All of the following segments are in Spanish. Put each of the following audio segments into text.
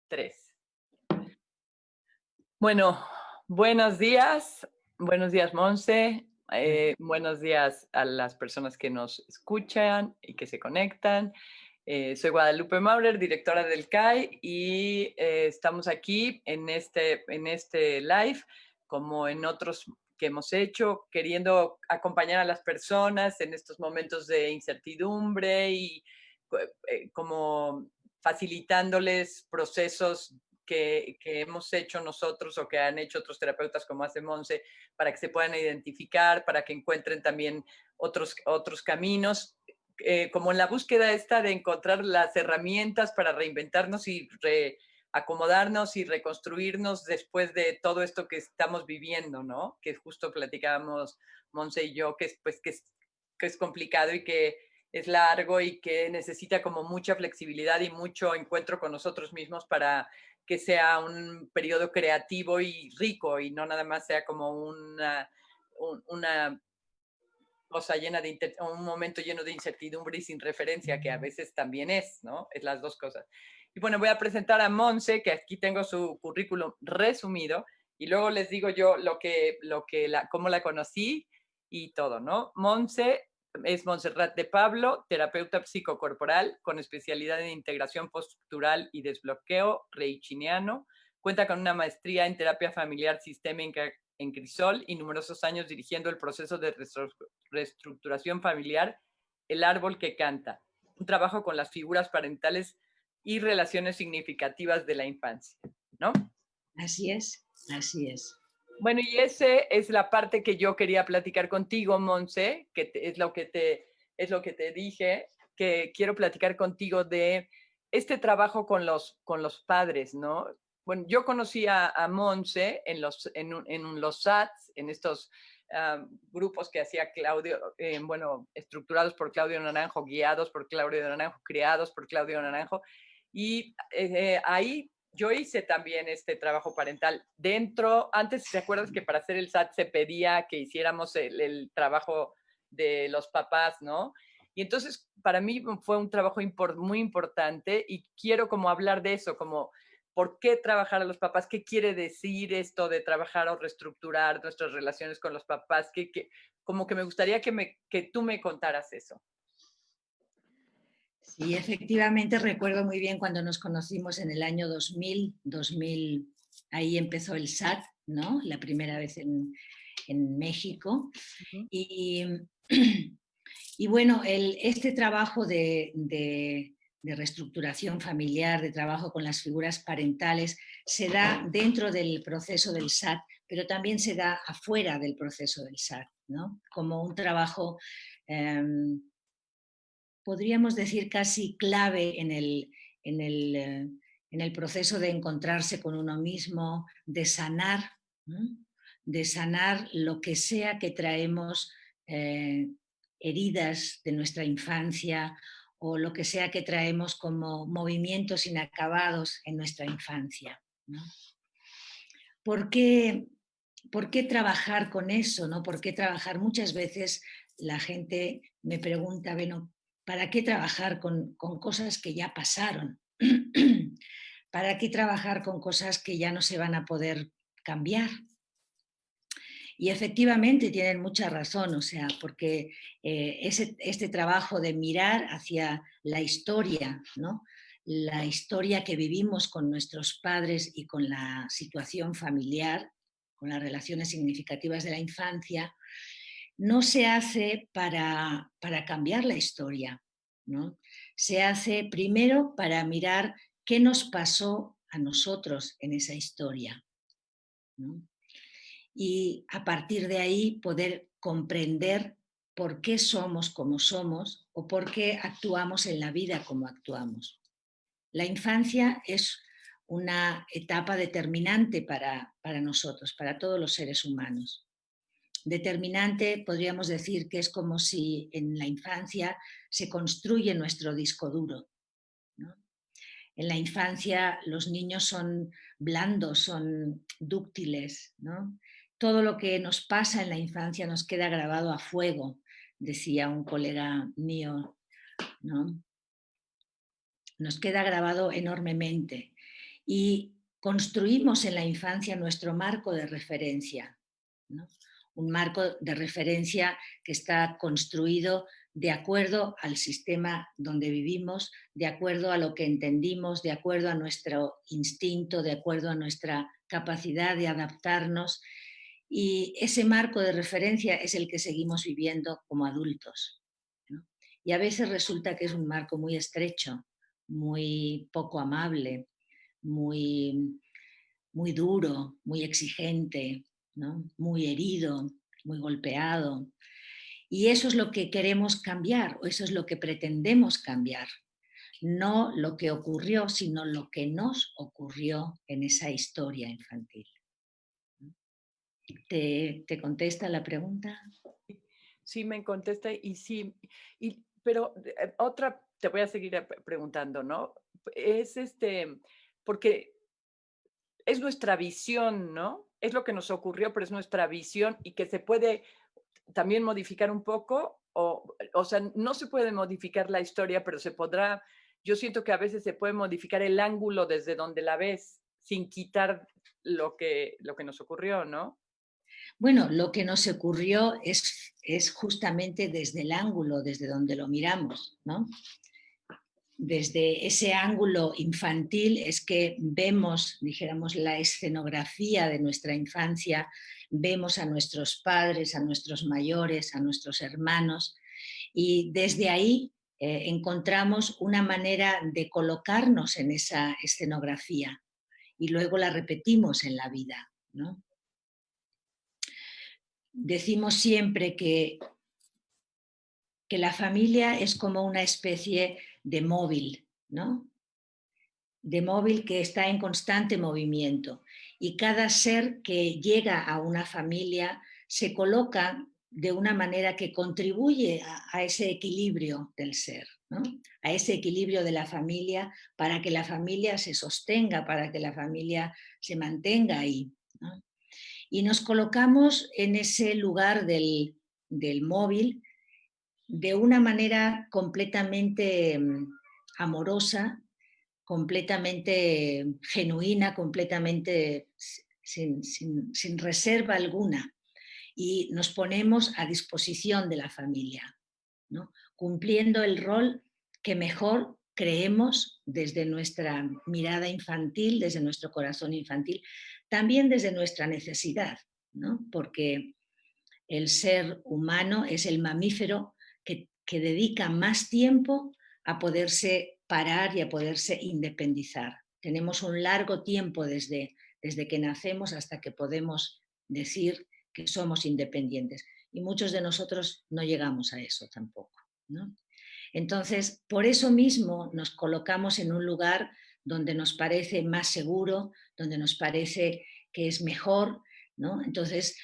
Tres. Bueno, buenos días, Monse. Buenos días a las personas que nos escuchan y que se conectan. Soy Guadalupe Maurer, directora del CAI, y estamos aquí en este live, como en otros que hemos hecho, queriendo acompañar a las personas en estos momentos de incertidumbre y como facilitándoles procesos que hemos hecho nosotros o que han hecho otros terapeutas como hace Monse, para que se puedan identificar, para que encuentren también otros caminos, como en la búsqueda esta de encontrar las herramientas para reinventarnos y acomodarnos y reconstruirnos después de todo esto que estamos viviendo, ¿no? Que justo platicábamos Monse y yo, que es complicado y que es largo y que necesita como mucha flexibilidad y mucho encuentro con nosotros mismos para que sea un periodo creativo y rico y no nada más sea como una cosa llena de un momento lleno de incertidumbre y sin referencia, que a veces también es, ¿no? Es las dos cosas. Y bueno, voy a presentar a Monse, que aquí tengo su currículum resumido, y luego les digo yo cómo la conocí y todo, ¿no? Monse es Montserrat de Pablo, terapeuta psicocorporal con especialidad en integración postural y desbloqueo reichiniano. Cuenta con una maestría en terapia familiar sistémica en Crisol y numerosos años dirigiendo el proceso de reestructuración familiar, El árbol que canta, un trabajo con las figuras parentales y relaciones significativas de la infancia, ¿no? Así es, así es. Bueno, y ese es la parte que yo quería platicar contigo, Monse, es lo que te dije, que quiero platicar contigo de este trabajo con los padres, ¿no? Bueno, yo conocí a Monse en los SATs, en estos grupos que hacía Claudio, estructurados por Claudio Naranjo, guiados por Claudio Naranjo, creados por Claudio Naranjo, y ahí yo hice también este trabajo parental antes, ¿te acuerdas que para hacer el SAT se pedía que hiciéramos el trabajo de los papás, ¿no? Y entonces para mí fue un trabajo muy importante y quiero como hablar de eso, como por qué trabajar a los papás, qué quiere decir esto de trabajar o reestructurar nuestras relaciones con los papás, como que me gustaría que tú me contaras eso. Sí, efectivamente recuerdo muy bien cuando nos conocimos en el año 2000, ahí empezó el SAT, ¿no? La primera vez en México. Uh-huh. Y, y bueno, este trabajo de reestructuración familiar, de trabajo con las figuras parentales, se da dentro del proceso del SAT, pero también se da afuera del proceso del SAT, ¿no? Como un trabajo... podríamos decir, casi clave en el proceso de encontrarse con uno mismo, de sanar, ¿no? De sanar lo que sea que traemos, heridas de nuestra infancia o lo que sea que traemos como movimientos inacabados en nuestra infancia, ¿no? ¿Por qué, ¿Por qué trabajar con eso? ¿No? ¿Por qué trabajar? Muchas veces la gente me pregunta, bueno, ¿para qué trabajar con cosas que ya pasaron? ¿Para qué trabajar con cosas que ya no se van a poder cambiar? Y efectivamente tienen mucha razón, o sea, porque este trabajo de mirar hacia la historia, ¿no? La historia que vivimos con nuestros padres y con la situación familiar, con las relaciones significativas de la infancia, no se hace para cambiar la historia, ¿no? Se hace primero para mirar qué nos pasó a nosotros en esa historia, ¿no? Y a partir de ahí poder comprender por qué somos como somos o por qué actuamos en la vida como actuamos. La infancia es una etapa determinante para nosotros, para todos los seres humanos. Determinante, podríamos decir que es como si en la infancia se construye nuestro disco duro, ¿no? En la infancia los niños son blandos, son dúctiles, ¿no? Todo lo que nos pasa en la infancia nos queda grabado a fuego, decía un colega mío, ¿no? Nos queda grabado enormemente. y construimos en la infancia nuestro marco de referencia, ¿no? Un marco de referencia que está construido de acuerdo al sistema donde vivimos, de acuerdo a lo que entendimos, de acuerdo a nuestro instinto, de acuerdo a nuestra capacidad de adaptarnos. Y ese marco de referencia es el que seguimos viviendo como adultos, ¿no? Y a veces resulta que es un marco muy estrecho, muy poco amable, muy, muy duro, muy exigente, ¿no? Muy herido, muy golpeado. Y eso es lo que queremos cambiar, o eso es lo que pretendemos cambiar. No lo que ocurrió, sino lo que nos ocurrió en esa historia infantil. ¿Te contesta la pregunta? Sí, me contesta y sí, pero otra te voy a seguir preguntando, ¿no? Es porque es nuestra visión, ¿no? Es lo que nos ocurrió, pero es nuestra visión y que se puede también modificar un poco, o sea, no se puede modificar la historia, pero se podrá, yo siento que a veces se puede modificar el ángulo desde donde la ves, sin quitar lo que nos ocurrió, ¿no? Bueno, lo que nos ocurrió es justamente desde el ángulo, desde donde lo miramos, ¿no? Desde ese ángulo infantil es que vemos, dijéramos, la escenografía de nuestra infancia, vemos a nuestros padres, a nuestros mayores, a nuestros hermanos, y desde ahí encontramos una manera de colocarnos en esa escenografía y luego la repetimos en la vida, ¿no? Decimos siempre que la familia es como una especie de móvil, ¿no? De móvil que está en constante movimiento y cada ser que llega a una familia se coloca de una manera que contribuye a ese equilibrio del ser, ¿no? A ese equilibrio de la familia para que la familia se sostenga, para que la familia se mantenga ahí, ¿no? Y nos colocamos en ese lugar del móvil de una manera completamente amorosa, completamente genuina, completamente sin reserva alguna. Y nos ponemos a disposición de la familia, ¿no? Cumpliendo el rol que mejor creemos desde nuestra mirada infantil, desde nuestro corazón infantil, también desde nuestra necesidad, ¿no? Porque el ser humano es el mamífero que dedica más tiempo a poderse parar y a poderse independizar. Tenemos un largo tiempo desde que nacemos hasta que podemos decir que somos independientes. Y muchos de nosotros no llegamos a eso tampoco, ¿no? Entonces, por eso mismo nos colocamos en un lugar donde nos parece más seguro, donde nos parece que es mejor, ¿no? Entonces,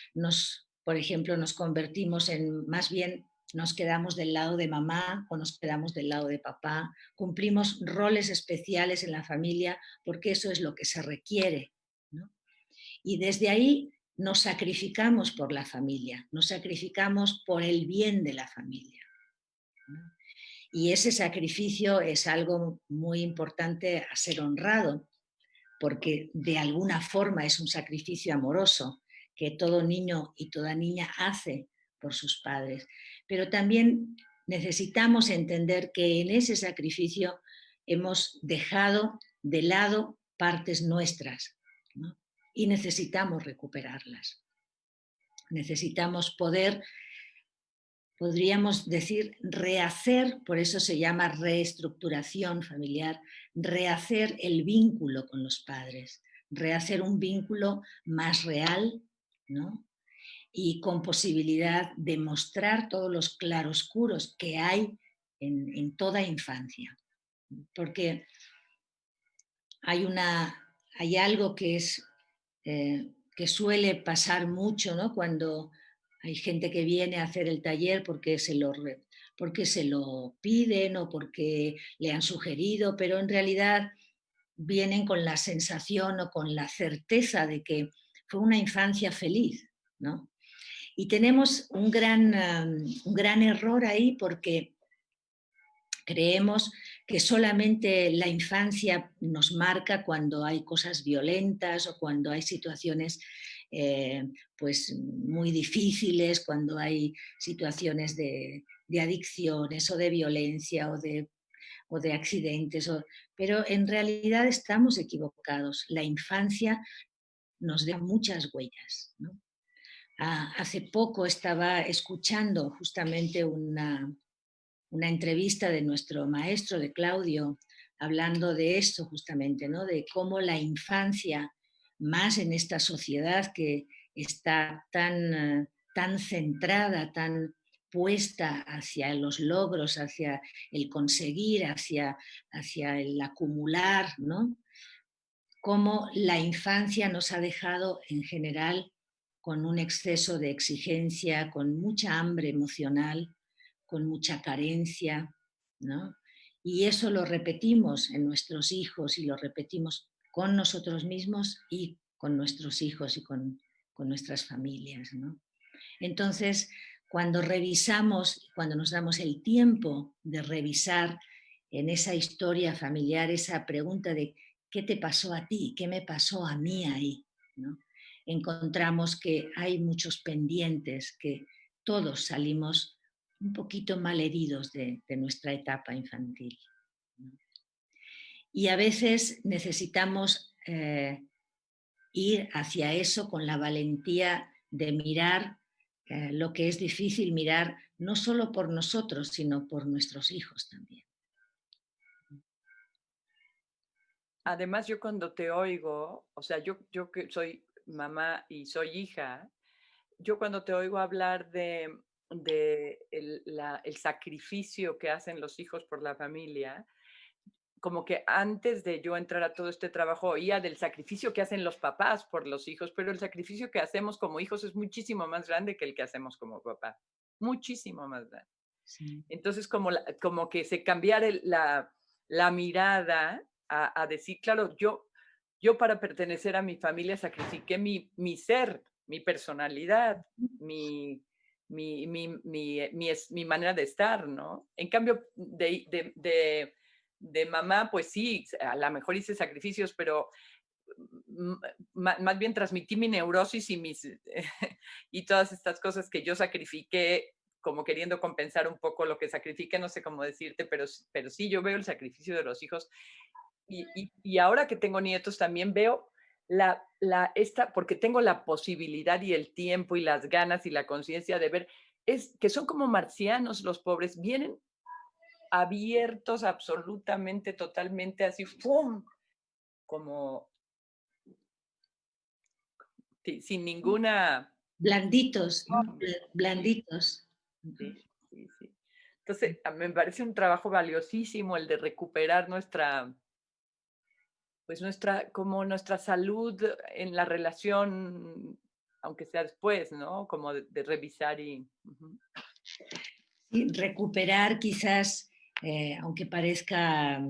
por ejemplo, nos convertimos en, más bien, nos quedamos del lado de mamá o nos quedamos del lado de papá, cumplimos roles especiales en la familia porque eso es lo que se requiere, ¿no? Y desde ahí nos sacrificamos por la familia, nos sacrificamos por el bien de la familia, ¿no? Y ese sacrificio es algo muy importante a ser honrado, porque de alguna forma es un sacrificio amoroso que todo niño y toda niña hace por sus padres. Pero también necesitamos entender que en ese sacrificio hemos dejado de lado partes nuestras, ¿no? Y necesitamos recuperarlas. Necesitamos poder, podríamos decir, rehacer, por eso se llama reestructuración familiar, rehacer el vínculo con los padres, rehacer un vínculo más real, ¿no? Y con posibilidad de mostrar todos los claroscuros que hay en toda infancia. Porque hay algo que es que suele pasar mucho, ¿no? Cuando hay gente que viene a hacer el taller porque se lo piden o porque le han sugerido, pero en realidad vienen con la sensación o con la certeza de que fue una infancia feliz, ¿no? Y tenemos un gran error ahí porque creemos que solamente la infancia nos marca cuando hay cosas violentas o cuando hay situaciones pues muy difíciles, cuando hay situaciones de adicciones o de violencia o de accidentes, pero en realidad estamos equivocados. La infancia nos deja muchas huellas, ¿no? Hace poco estaba escuchando justamente una entrevista de nuestro maestro, de Claudio, hablando de esto justamente, ¿no? De cómo la infancia, más en esta sociedad que está tan centrada, tan puesta hacia los logros, hacia el conseguir, hacia el acumular, ¿no? Cómo la infancia nos ha dejado en general con un exceso de exigencia, con mucha hambre emocional, con mucha carencia, ¿no? Y eso lo repetimos en nuestros hijos y lo repetimos con nosotros mismos y con nuestros hijos y con nuestras familias, ¿no? Entonces, cuando revisamos, cuando nos damos el tiempo de revisar en esa historia familiar esa pregunta de ¿qué te pasó a ti? ¿Qué me pasó a mí ahí? ¿No? Encontramos que hay muchos pendientes, que todos salimos un poquito malheridos de nuestra etapa infantil, ¿no? Y a veces necesitamos ir hacia eso con la valentía de mirar lo que es difícil mirar, no solo por nosotros, sino por nuestros hijos también. Además, yo cuando te oigo, o sea, yo que soy mamá y soy hija, yo cuando te oigo hablar de el sacrificio que hacen los hijos por la familia, como que antes de yo entrar a todo este trabajo oía del sacrificio que hacen los papás por los hijos, pero el sacrificio que hacemos como hijos es muchísimo más grande que el que hacemos como papá, muchísimo más grande. Sí. Entonces, como que se cambiara la mirada a decir, claro, yo para pertenecer a mi familia sacrifiqué mi ser, mi personalidad, mi manera de estar, ¿no? En cambio, de mamá, pues sí, a lo mejor hice sacrificios, pero más bien transmití mi neurosis y todas estas cosas que yo sacrifiqué como queriendo compensar un poco lo que sacrifiqué, no sé cómo decirte, pero sí, yo veo el sacrificio de los hijos y ahora que tengo nietos también veo porque tengo la posibilidad y el tiempo y las ganas y la conciencia de ver, es que son como marcianos los pobres, vienen abiertos absolutamente, totalmente así, ¡pum! Como sin ninguna... Blanditos, ¿no? Blanditos. Sí, sí, sí. Entonces, me parece un trabajo valiosísimo el de recuperar como nuestra salud en la relación, aunque sea después, ¿no? Como de revisar y... Sí, recuperar quizás, aunque parezca,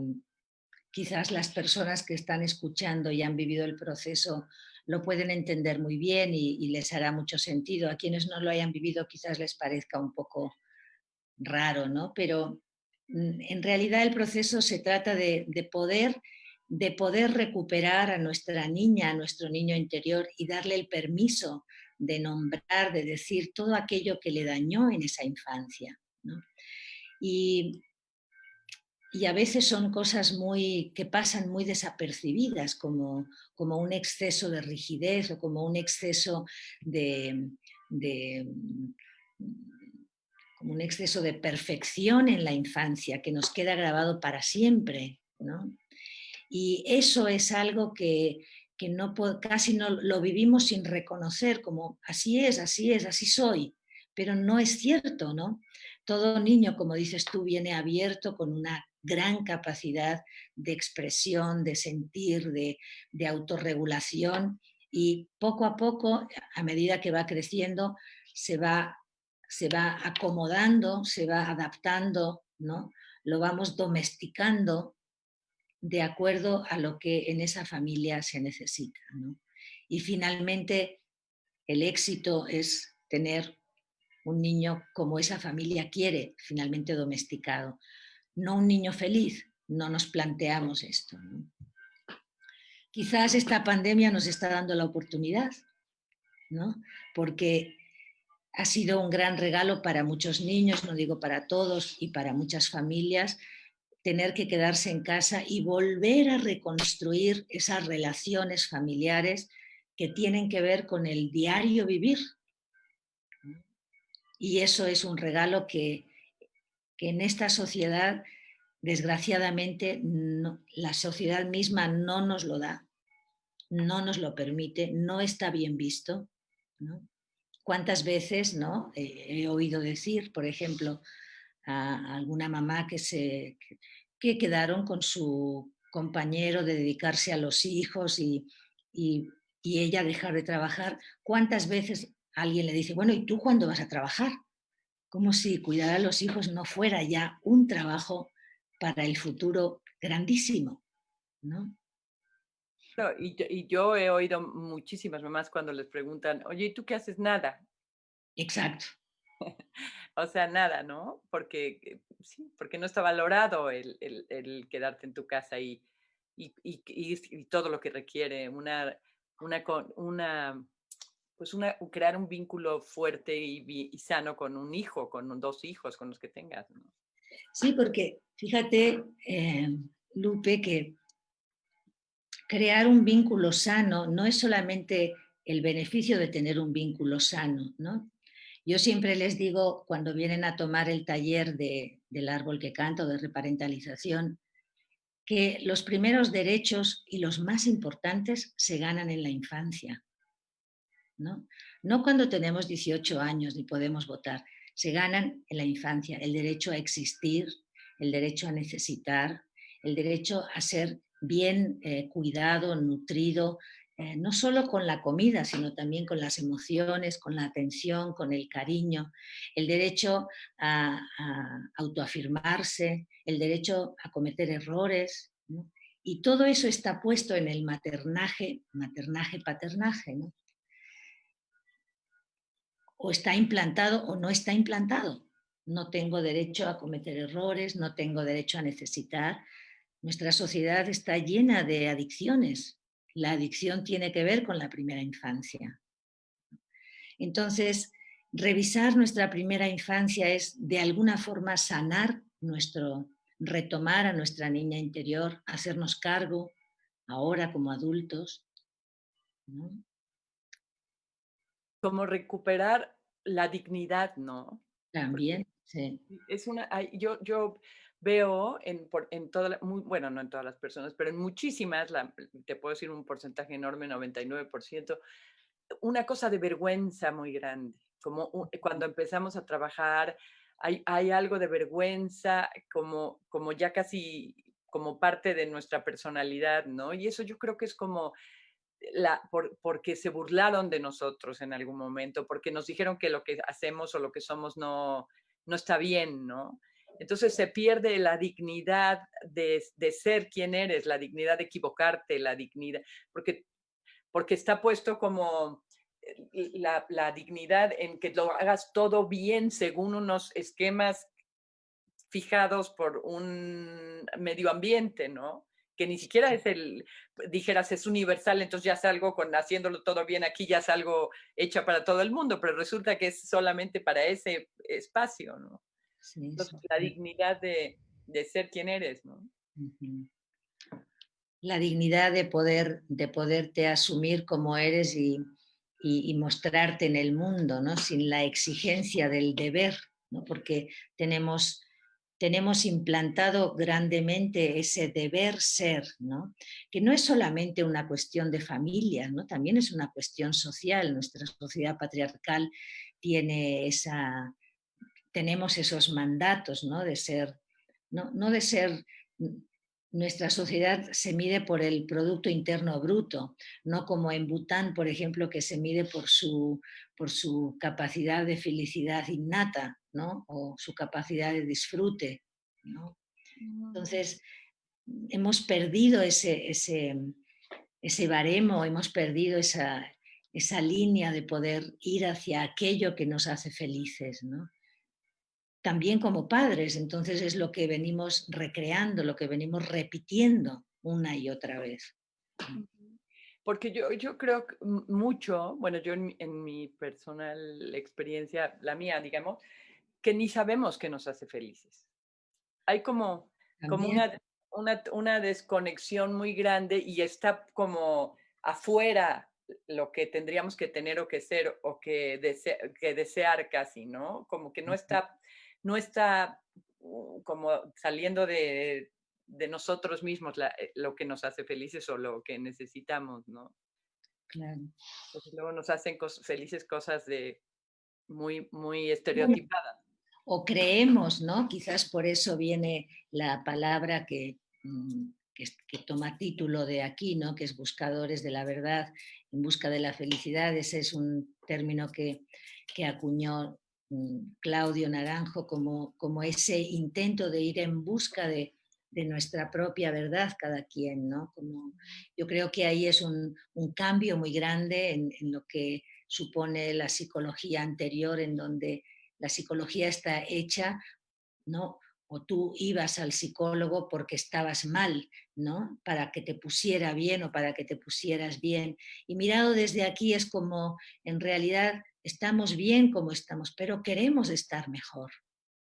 quizás las personas que están escuchando y han vivido el proceso lo pueden entender muy bien y les hará mucho sentido. A quienes no lo hayan vivido quizás les parezca un poco raro, ¿no? Pero en realidad el proceso se trata de poder recuperar a nuestra niña, a nuestro niño interior y darle el permiso de nombrar, de decir todo aquello que le dañó en esa infancia, ¿no? Y, y a veces son cosas que pasan muy desapercibidas, como un exceso de rigidez o como un exceso de como un exceso de perfección en la infancia que nos queda grabado para siempre, ¿no? Y eso es algo que casi no lo vivimos sin reconocer, como así es, así soy, pero no es cierto, ¿no? Todo niño, como dices tú, viene abierto con una gran capacidad de expresión, de sentir, de autorregulación y poco a poco, a medida que va creciendo, se va, se va acomodando, se va adaptando, ¿no? Lo vamos domesticando de acuerdo a lo que en esa familia se necesita, ¿no? Y finalmente el éxito es tener un niño como esa familia quiere, finalmente domesticado. No un niño feliz, no nos planteamos esto, ¿no? Quizás esta pandemia nos está dando la oportunidad, ¿no? Porque ha sido un gran regalo para muchos niños, no digo para todos, y para muchas familias, tener que quedarse en casa y volver a reconstruir esas relaciones familiares que tienen que ver con el diario vivir. Y eso es un regalo que en esta sociedad, desgraciadamente, la sociedad misma no nos lo da, no nos lo permite, no está bien visto, ¿no? ¿Cuántas veces, no? He oído decir, por ejemplo, a alguna mamá que quedaron con su compañero de dedicarse a los hijos y, y ella dejar de trabajar? ¿Cuántas veces alguien le dice, bueno, ¿y tú cuándo vas a trabajar? Como si cuidar a los hijos no fuera ya un trabajo para el futuro grandísimo, ¿no? No, y yo he oído muchísimas mamás cuando les preguntan, oye, ¿y tú qué haces? Nada. Exacto. O sea, nada, ¿no? Porque sí, porque no está valorado el quedarte en tu casa y todo lo que requiere una, pues crear un vínculo fuerte y sano con un hijo, con dos hijos, con los que tengas, ¿no? Sí, porque fíjate, Lupe, que crear un vínculo sano no es solamente el beneficio de tener un vínculo sano, ¿no? Yo siempre les digo, cuando vienen a tomar el taller del árbol que canta o de reparentalización, que los primeros derechos y los más importantes se ganan en la infancia, ¿no? No cuando tenemos 18 años ni podemos votar, se ganan en la infancia el derecho a existir, el derecho a necesitar, el derecho a ser bien cuidado, nutrido, no solo con la comida, sino también con las emociones, con la atención, con el cariño, el derecho a autoafirmarse, el derecho a cometer errores, ¿no? Y todo eso está puesto en el maternaje, paternaje, ¿no? O está implantado o no está implantado. No tengo derecho a cometer errores, no tengo derecho a necesitar. Nuestra sociedad está llena de adicciones. La adicción tiene que ver con la primera infancia. Entonces, revisar nuestra primera infancia es de alguna forma sanar retomar a nuestra niña interior, hacernos cargo ahora como adultos, ¿no? Como recuperar la dignidad, ¿no? Porque También, sí. yo veo en todas, bueno, no en todas las personas, pero en muchísimas, te puedo decir un porcentaje enorme, 99%, una cosa de vergüenza muy grande. Como cuando empezamos a trabajar, hay algo de vergüenza como ya casi como parte de nuestra personalidad, ¿no? Y eso yo creo que es como porque se burlaron de nosotros en algún momento, porque nos dijeron que lo que hacemos o lo que somos no está bien, ¿no? Entonces se pierde la dignidad de ser quien eres, la dignidad de equivocarte, la dignidad, porque está puesto como la dignidad en que lo hagas todo bien según unos esquemas fijados por un medio ambiente, ¿no? Que ni siquiera es dijeras, es universal, entonces ya salgo con haciéndolo todo bien aquí, ya salgo hecha para todo el mundo, pero resulta que es solamente para ese espacio, ¿no? Sí, Entonces, sí. la dignidad de ser quien eres, ¿no? Uh-huh. La dignidad de poderte asumir como eres y mostrarte en el mundo, ¿no? Sin la exigencia del deber, ¿no? Porque tenemos implantado grandemente ese deber ser, ¿no? Que no es solamente una cuestión de familia, ¿no? También es una cuestión social. Nuestra sociedad patriarcal tenemos esos mandatos, ¿no? De ser, no de ser. Nuestra sociedad se mide por el Producto Interno Bruto, no como en Bután, por ejemplo, que se mide por su capacidad de felicidad innata, ¿no? O su capacidad de disfrute, ¿no? Entonces, hemos perdido ese baremo, hemos perdido esa línea de poder ir hacia aquello que nos hace felices, ¿no? también como padres. Entonces es lo que venimos recreando, lo que venimos repitiendo una y otra vez. Ujú. Porque yo creo que mucho, bueno, yo en mi personal experiencia, la mía, digamos, que ni sabemos qué nos hace felices. Hay como También, una desconexión muy grande y está como afuera lo que tendríamos que tener o que ser o que desear casi, ¿no? Como que no está como saliendo de nosotros mismos lo que nos hace felices o lo que necesitamos, ¿no? claro. Entonces luego nos hacen felices cosas de muy, muy estereotipadas. O creemos, ¿no? Quizás por eso viene la palabra que toma título de aquí, ¿no? Que es buscadores de la verdad, en busca de la felicidad. Ese es un término que acuñó Claudio Naranjo como ese intento de ir en busca de nuestra propia verdad cada quien, ¿no? Yo creo que ahí es un cambio muy grande en lo que supone la psicología anterior, en donde la psicología está hecha, ¿no? O tú ibas al psicólogo porque estabas mal, ¿no? Para que te pusiera bien o para que te pusieras bien. Y mirado desde aquí es como, en realidad, estamos bien como estamos, pero queremos estar mejor.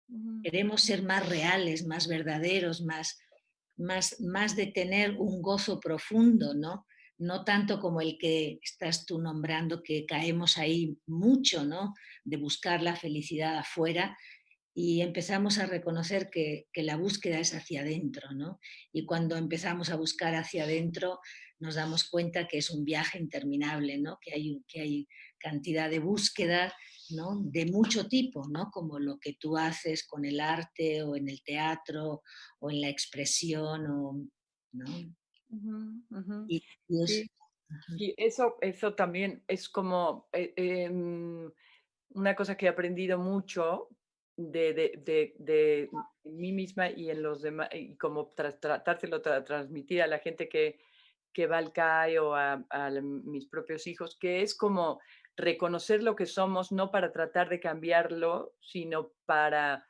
Ujú, Queremos ser más reales, más verdaderos, más de tener un gozo profundo, ¿no? No tanto como el que estás tú nombrando, que caemos ahí mucho, ¿no? De buscar la felicidad afuera, y empezamos a reconocer que la búsqueda es hacia adentro, ¿no? Y cuando empezamos a buscar hacia adentro, nos damos cuenta que es un viaje interminable, ¿no? Que hay cantidad de búsqueda, ¿no? De mucho tipo, ¿no? Como lo que tú haces con el arte o en el teatro o en la expresión, ¿no? ujú, ujú. Y Sí, sí, eso también es como una cosa que he aprendido mucho de mí misma y en los demás, y como tratárselo, transmitir a la gente que va al CAI o mis propios hijos, que es como reconocer lo que somos, no para tratar de cambiarlo, sino para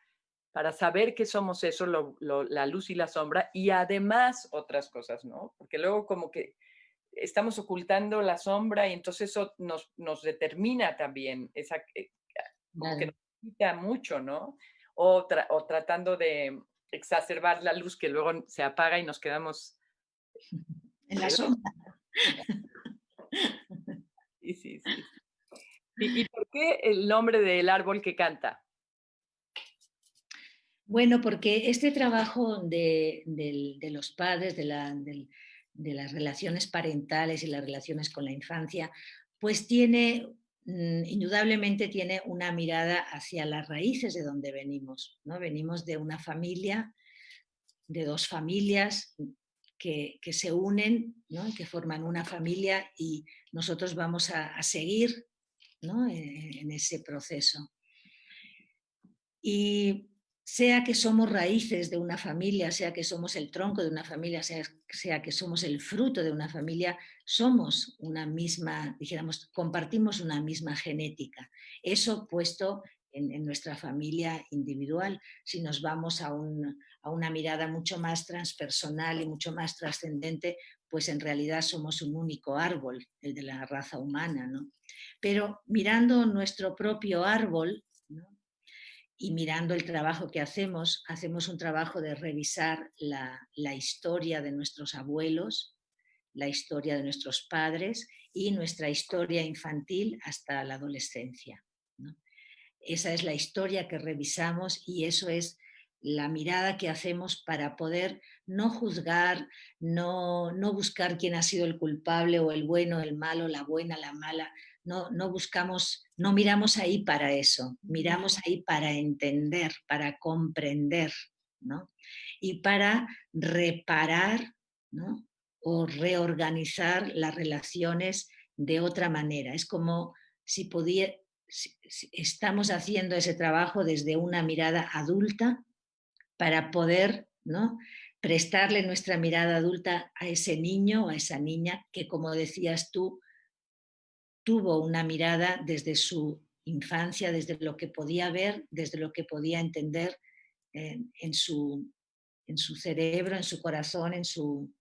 saber que somos eso, la luz y la sombra, y además otras cosas, ¿no? Porque luego como que estamos ocultando la sombra y entonces eso nos determina también, como que claro, nos quita mucho, ¿no? O tratando de exacerbar la luz que luego se apaga y nos quedamos en la ciegos. sombra. Sí, sí, sí. Sí. ¿Y por qué el nombre del árbol que canta? Bueno, porque este trabajo de los padres, de las relaciones parentales y las relaciones con la infancia, pues tiene, indudablemente tiene una mirada hacia las raíces de donde venimos, ¿no? Venimos de una familia, de dos familias que se unen, ¿no? Que forman una familia y nosotros vamos a seguir, ¿no? En ese proceso. Y sea que somos raíces de una familia, sea que somos el tronco de una familia, sea que somos el fruto de una familia, somos una misma, dijéramos, compartimos una misma genética. Eso puesto en nuestra familia individual. Si nos vamos a una mirada mucho más transpersonal y mucho más trascendente, pues en realidad somos un único árbol, el de la raza humana, ¿no? Pero mirando nuestro propio árbol, ¿no? Y mirando el trabajo que hacemos un trabajo de revisar la historia de nuestros abuelos, la historia de nuestros padres y nuestra historia infantil hasta la adolescencia, ¿no? Esa es la historia que revisamos y eso es la mirada que hacemos para poder no juzgar, no buscar quién ha sido el culpable o el bueno, el malo, la buena, la mala. No buscamos, no miramos ahí para eso, miramos ahí para entender, para comprender, ¿no? Y para reparar, ¿no? O reorganizar las relaciones de otra manera. Es como si pudiera, si estamos haciendo ese trabajo desde una mirada adulta para poder, ¿no? Prestarle nuestra mirada adulta a ese niño o a esa niña que, como decías tú, tuvo una mirada desde su infancia, desde lo que podía ver, desde lo que podía entender en su cerebro, en su corazón, en su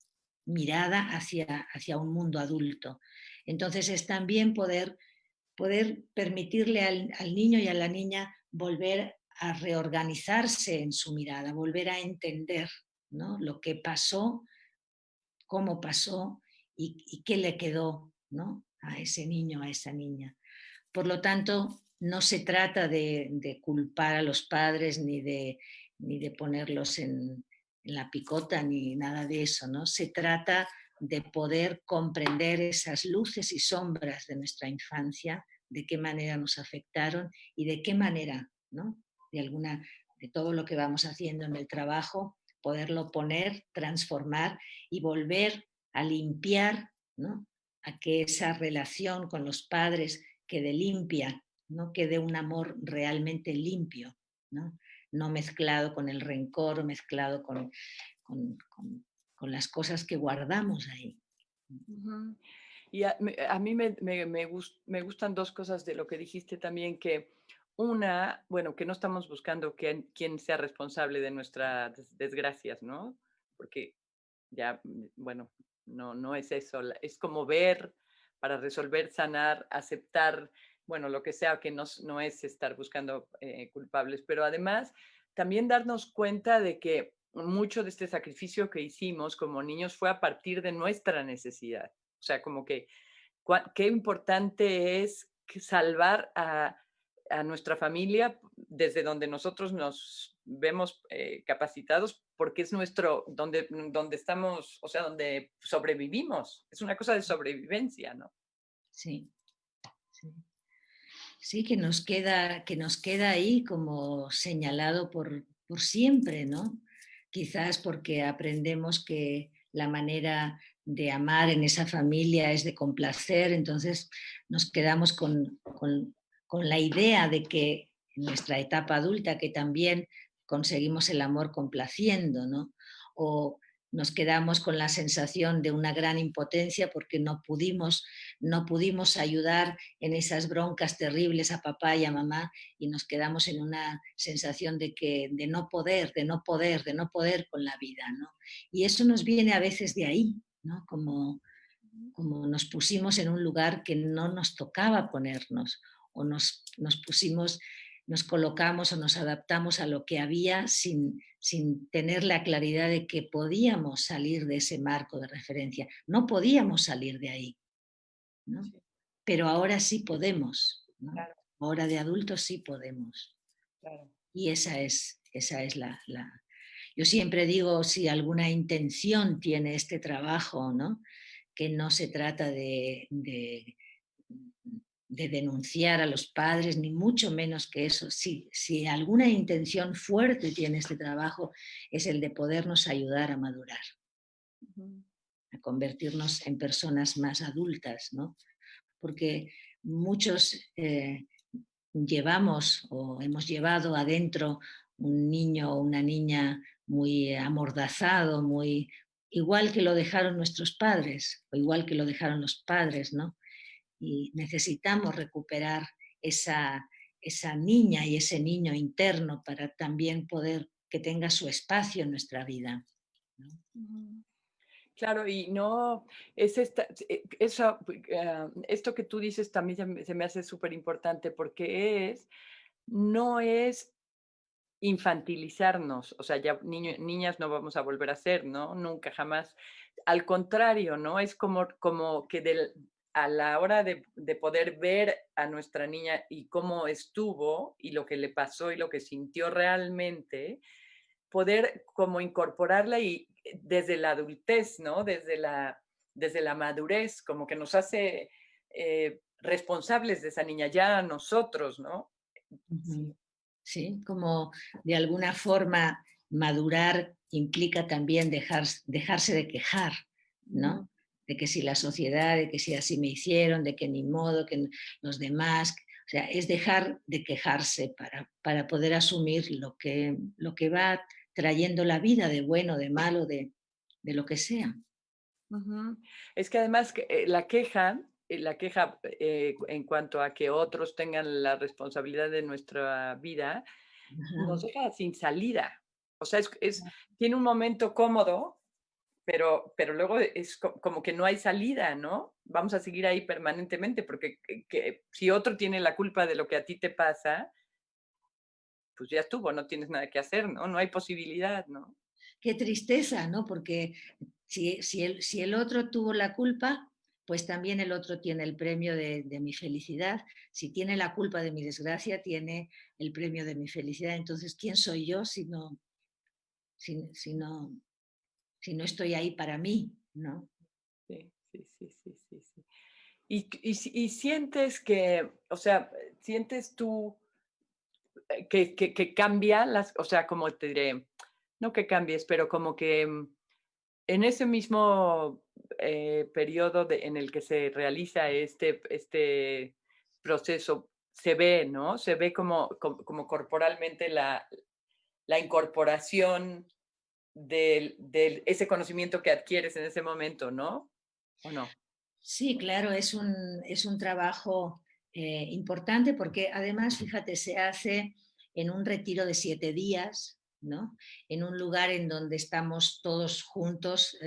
mirada hacia un mundo adulto. Entonces es también poder permitirle al niño y a la niña volver a reorganizarse en su mirada, volver a entender, ¿no?, lo que pasó, cómo pasó y qué le quedó, ¿no?, a ese niño, a esa niña. Por lo tanto, no se trata de culpar a los padres ni de ponerlos en la picota ni nada de eso, ¿no? Se trata de poder comprender esas luces y sombras de nuestra infancia, de qué manera nos afectaron y de qué manera, ¿no?, de todo lo que vamos haciendo en el trabajo, poderlo poner, transformar y volver a limpiar, ¿no?, a que esa relación con los padres quede limpia, ¿no?, quede un amor realmente limpio, ¿no?, no mezclado con el rencor o mezclado con, con- con las cosas que guardamos ahí. Ujú. Y a mí me gustan dos cosas de lo que dijiste también, que una, bueno, que no estamos buscando quién sea responsable de nuestras desgracias, ¿no? Porque ya, bueno, no es eso, es como ver para resolver, sanar, aceptar, bueno, lo que sea, que no es estar buscando culpables, pero además también darnos cuenta de que mucho de este sacrificio que hicimos como niños fue a partir de nuestra necesidad. O sea, como que qué importante es salvar a nuestra familia desde donde nosotros nos vemos capacitados, porque es donde estamos, o sea, donde sobrevivimos. Es una cosa de sobrevivencia, ¿no? Sí, sí. Sí, que nos queda ahí como señalado por siempre, ¿no? Quizás porque aprendemos que la manera de amar en esa familia es de complacer, entonces nos quedamos con la idea de que en nuestra etapa adulta que también conseguimos el amor complaciendo, ¿no? O nos quedamos con la sensación de una gran impotencia porque no pudimos ayudar en esas broncas terribles a papá y a mamá y nos quedamos en una sensación de no poder, de no poder, de no poder con la vida, ¿no? Y eso nos viene a veces de ahí, ¿no? Como nos pusimos en un lugar que no nos tocaba ponernos o nos colocamos o nos adaptamos a lo que había sin tener la claridad de que podíamos salir de ese marco de referencia. No podíamos salir de ahí, ¿no? Sí, Pero ahora sí podemos, ¿no? claro, Ahora de adultos sí podemos. claro. Y esa es la. Yo siempre digo, si alguna intención tiene este trabajo, ¿no?, que no se trata de denunciar a los padres, ni mucho menos que eso. Si alguna intención fuerte tiene este trabajo, es el de podernos ayudar a madurar, Ujú. a convertirnos en personas más adultas, ¿no? Porque muchos llevamos o hemos llevado adentro un niño o una niña muy amordazado, muy igual que lo dejaron nuestros padres o igual que lo dejaron los padres, ¿no? Y necesitamos recuperar esa niña y ese niño interno para también poder que tenga su espacio en nuestra vida, ¿no? Ujú. Claro, y no, es esta, eso, esto que tú dices también se me hace súper importante porque no es infantilizarnos, o sea, ya niñas no vamos a volver a ser, ¿no? Nunca, jamás. Al contrario, ¿no? Es como que a la hora de poder ver a nuestra niña y cómo estuvo y lo que le pasó y lo que sintió realmente, poder como incorporarla y desde la adultez, ¿no? Desde la madurez, como que nos hace responsables de esa niña, ya a nosotros, ¿no? Ujú. Sí. Sí, como de alguna forma madurar implica también dejarse de quejar, Ujú, ¿no? De que si la sociedad, de que si así me hicieron, de que ni modo, que los demás. O sea, es dejar de quejarse para poder asumir lo que va trayendo la vida de bueno, de malo, de lo que sea. ujú. Es que además la queja la queja en cuanto a que otros tengan la responsabilidad de nuestra vida, nos Ajá. deja sin salida. O sea, tiene un momento cómodo, pero luego es como que no hay salida, ¿no? Vamos a seguir ahí permanentemente, porque si otro tiene la culpa de lo que a ti te pasa, pues ya estuvo, no tienes nada que hacer, ¿no? No hay posibilidad, ¿no? Qué tristeza, ¿no? Porque si el otro tuvo la culpa, pues también el otro tiene el premio de mi felicidad. Si tiene la culpa de mi desgracia, tiene el premio de mi felicidad. Entonces, ¿quién soy yo si, si no, si no estoy ahí para mí, ¿no? Sí, sí, sí, sí, sí, sí. Y sientes que, o sea, sientes tú que cambia o sea, como te diré, no que cambies, pero como que en ese mismo periodo en el que se realiza este proceso, se ve, ¿no? Se ve como corporalmente la incorporación de ese conocimiento que adquieres en ese momento, ¿no? ¿O no? Sí, claro, es un trabajo importante porque además, fíjate, se hace en un retiro de 7 días, ¿no? En un lugar en donde estamos todos juntos,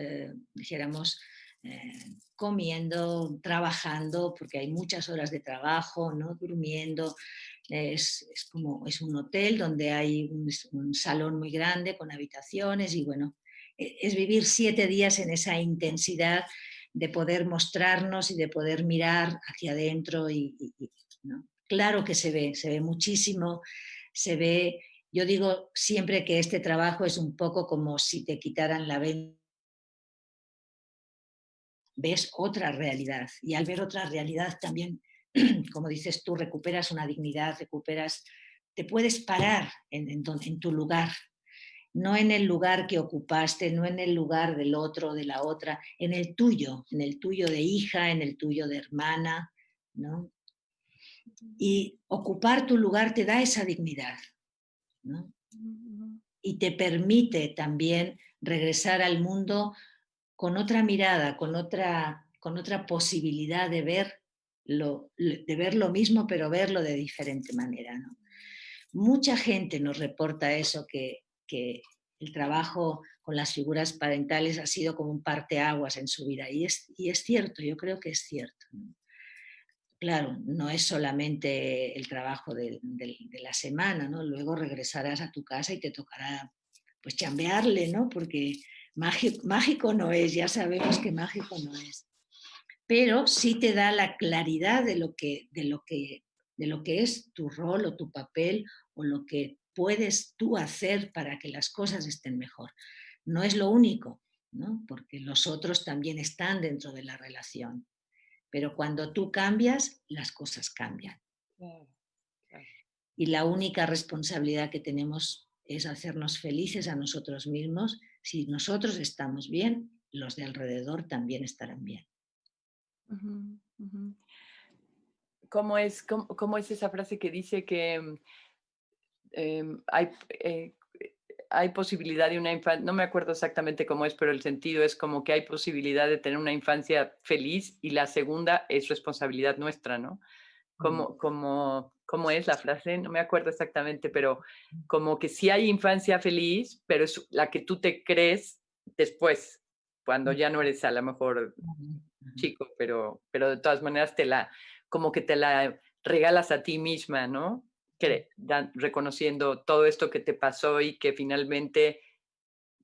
dijéramos, eh, comiendo, trabajando, porque hay muchas horas de trabajo, ¿no? Durmiendo. Es un hotel donde hay un salón muy grande con habitaciones y bueno, es vivir 7 días en esa intensidad de poder mostrarnos y de poder mirar hacia adentro ¿no? Claro que se ve muchísimo, se ve, yo digo siempre que este trabajo es un poco como si te quitaran la venda, ves otra realidad y al ver otra realidad también, como dices tú, recuperas una dignidad, te puedes parar en tu lugar, no en el lugar que ocupaste, no en el lugar del otro, de la otra, en el tuyo de hija, en el tuyo de hermana, ¿no? Y ocupar tu lugar te da esa dignidad, ¿no? Ujú, Y te permite también regresar al mundo con otra mirada, con otra posibilidad de ver lo mismo, pero verlo de diferente manera, ¿no? Mucha gente nos reporta eso, que el trabajo con las figuras parentales ha sido como un parteaguas en su vida. Y es cierto, yo creo que es cierto, ¿no? Claro, no es solamente el trabajo de la semana, ¿no? Luego regresarás a tu casa y te tocará pues chambearle, ¿no? Porque mágico, mágico no es, ya sabemos que mágico no es, pero sí te da la claridad de lo que es tu rol o tu papel o lo que puedes tú hacer para que las cosas estén mejor. No es lo único, ¿no? Porque los otros también están dentro de la relación, pero cuando tú cambias, las cosas cambian. claro, claro. Y la única responsabilidad que tenemos es hacernos felices a nosotros mismos. Si nosotros estamos bien, los de alrededor también estarán bien. Ujú, ujú. ¿Cómo es esa frase que dice que em, hay, eh, hay posibilidad de una infancia, no me acuerdo exactamente cómo es, pero el sentido es como que hay posibilidad de tener una infancia feliz y la segunda es responsabilidad nuestra, ¿no? ¿Cómo es la frase? No me acuerdo exactamente, pero como que sí hay infancia feliz, pero es la que tú te crees después, cuando ya no eres a lo mejor chico, pero de todas maneras como que te la regalas a ti misma, ¿no? Reconociendo todo esto que te pasó y que finalmente,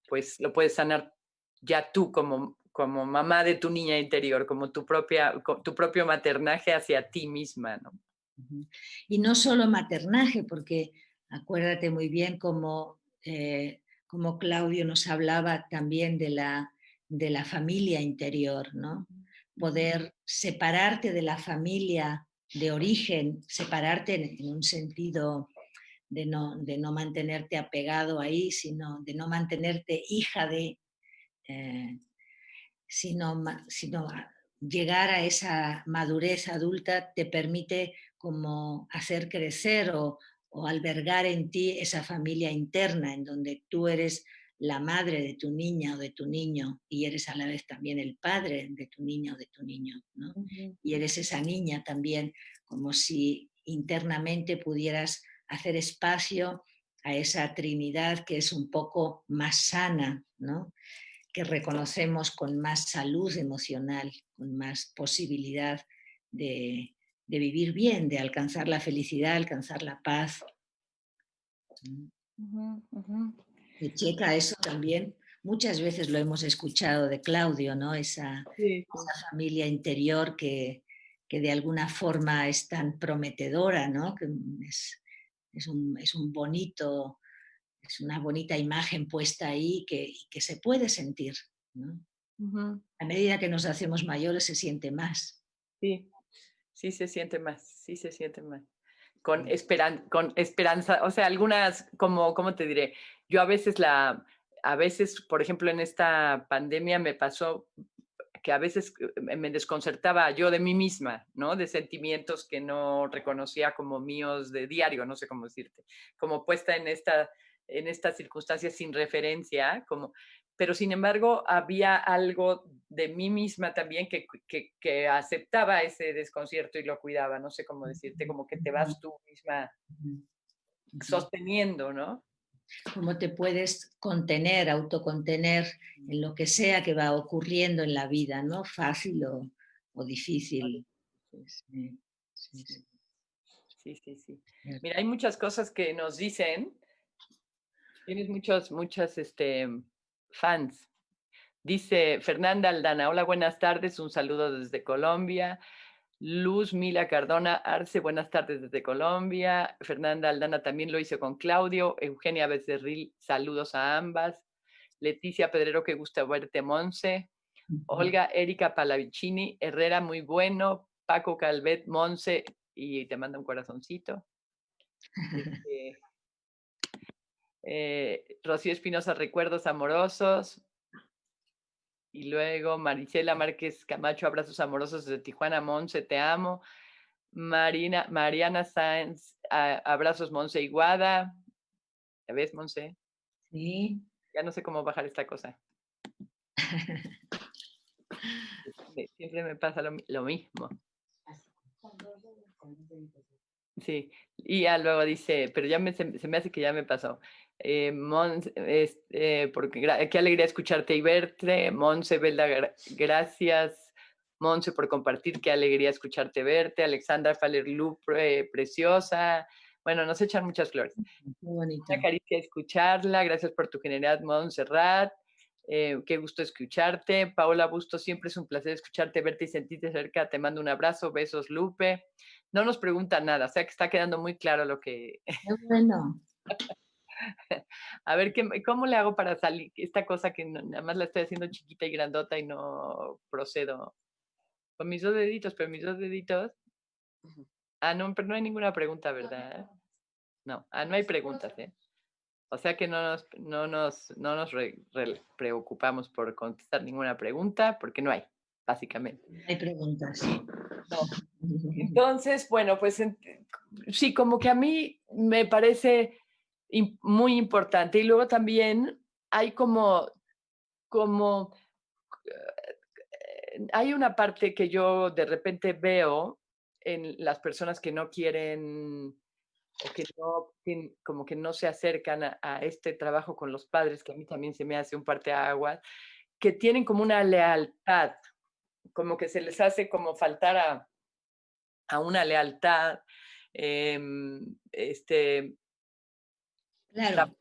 pues lo puedes sanar ya tú como mamá de tu niña interior, como tu propio maternaje hacia ti misma, ¿no? Ujú. Y no solo maternaje, porque acuérdate muy bien como Claudio nos hablaba también de la familia interior, ¿no? Ujú, Poder separarte de la familia de origen, separarte en un sentido de no mantenerte apegado ahí, sino de no mantenerte hija eh, sino llegar a esa madurez adulta te permite como hacer crecer o albergar en ti esa familia interna en donde tú eres la madre de tu niña o de tu niño y eres a la vez también el padre de tu niña o de tu niño, ¿no? Ujú, Y eres esa niña también, como si internamente pudieras hacer espacio a esa Trinidad que es un poco más sana, ¿no? Que reconocemos con más salud emocional, con más posibilidad de, de vivir bien, de alcanzar la felicidad, alcanzar la paz. ujú, ujú. Y checa eso también. Muchas veces lo hemos escuchado de Claudio, ¿no? Sí, sí. Esa familia interior que de alguna forma es tan prometedora, ¿no? Que es un bonito, es una bonita imagen puesta ahí que se puede sentir, ¿no? Ujú. A medida que nos hacemos mayores se siente más. Sí, sí se siente más, sí se siente más. Con esperanza, o sea, algunas, como, ¿cómo te diré? Yo a veces, por ejemplo, en esta pandemia me pasó que a veces me desconcertaba yo de mí misma, ¿no? De sentimientos que no reconocía como míos de diario, no sé cómo decirte, como puesta en esta circunstancia sin referencia, como, pero sin embargo había algo de mí misma también que aceptaba ese desconcierto y lo cuidaba, no sé cómo decirte, como que te vas tú misma sosteniendo, ¿no? Cómo te puedes contener, autocontener en lo que sea que va ocurriendo en la vida, ¿no? Fácil o difícil. Sí, Sí, sí, sí, sí, sí, sí, sí. cierto. Mira, hay muchas cosas que nos dicen. Tienes muchas fans. Dice Fernanda Aldana, hola, buenas tardes, un saludo desde Colombia. Luz Mila Cardona Arce, buenas tardes desde Colombia. Fernanda Aldana también lo hizo con Claudio. Eugenia Becerril, saludos a ambas. Leticia Pedrero, qué gusto verte, Monse. Olga Erika Palavicini, Herrera, muy bueno. Paco Calvet, Monse, y te manda un corazoncito. Este, Rocío Espinosa, recuerdos amorosos. Y luego Marisela Márquez Camacho, abrazos amorosos desde Tijuana, Monse, te amo. Mariana Sáenz, abrazos Monse Iguada. ¿Ya ves, Monse? Sí. Ya no sé cómo bajar esta cosa. Siempre me pasa lo mismo. Sí, y ya luego dice, pero se me hace que ya me pasó. Porque qué alegría escucharte y verte. Monse, Belda, gracias. Monse por compartir, qué alegría escucharte, verte. Alexandra Falerlu, preciosa. Bueno, nos echan muchas flores. Qué bonito. Una caricia escucharla. Gracias por tu generosidad, Montserrat. Qué gusto escucharte. Paola Busto, siempre es un placer escucharte, verte y sentirte cerca. Te mando un abrazo. Besos, Lupe. No nos pregunta nada, o sea que está quedando muy claro lo que... Qué bueno. A ver, ¿cómo le hago para salir esta cosa que nada más la estoy haciendo chiquita y grandota y no procedo? Con mis dos deditos, pero mis dos deditos... Ah, no, pero no hay ninguna pregunta, ¿verdad? No, no hay preguntas, ¿eh? O sea que no nos preocupamos por contestar ninguna pregunta porque no hay, básicamente. No hay preguntas. No. Entonces, bueno, pues sí, como que a mí me parece muy importante. Y luego también hay como, hay una parte que yo de repente veo en las personas que no quieren o que no, como que no se acercan a este trabajo con los padres, que a mí también se me hace un parteaguas, que tienen como una lealtad, como que se les hace como faltar a una lealtad, este, Claro.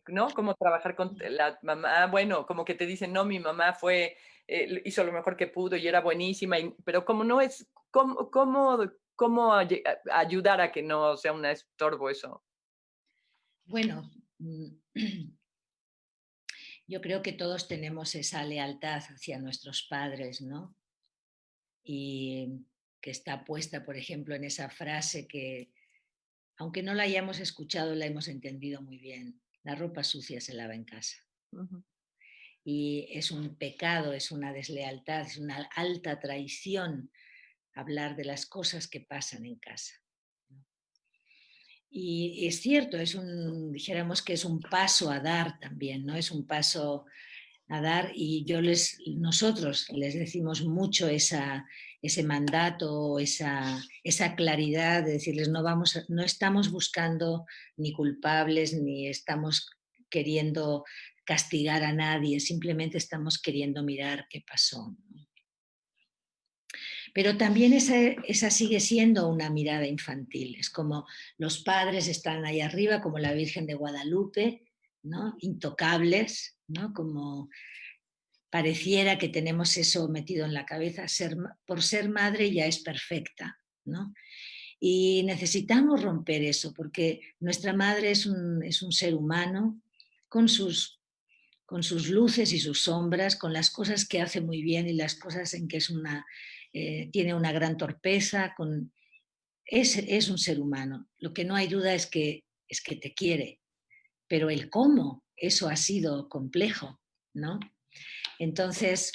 ¿no? Como trabajar con la mamá, bueno, como que te dicen, no, mi mamá hizo lo mejor que pudo y era buenísima, pero como no es, ¿cómo ayudar a que no sea un estorbo eso? Bueno, yo creo que todos tenemos esa lealtad hacia nuestros padres, ¿no? Y que está puesta, por ejemplo, en esa frase que, aunque no la hayamos escuchado, la hemos entendido muy bien. La ropa sucia se lava en casa. Ujú. Y es un pecado, es una deslealtad, es una alta traición hablar de las cosas que pasan en casa. Y es cierto, dijéramos que es un paso a dar también, ¿no? Es un paso a dar y nosotros les decimos mucho ese mandato, esa claridad de decirles no estamos buscando ni culpables ni estamos queriendo castigar a nadie, simplemente estamos queriendo mirar qué pasó. Pero también esa sigue siendo una mirada infantil. Es como los padres están ahí arriba, como la Virgen de Guadalupe, ¿no? Intocables, ¿no? Como pareciera que tenemos eso metido en la cabeza, por ser madre ya es perfecta, ¿no? Y necesitamos romper eso, porque nuestra madre es un ser humano con sus luces y sus sombras, con las cosas que hace muy bien y las cosas en que tiene una gran torpeza. Es un ser humano. Lo que no hay duda es que te quiere, pero el cómo, eso ha sido complejo, ¿no? Entonces,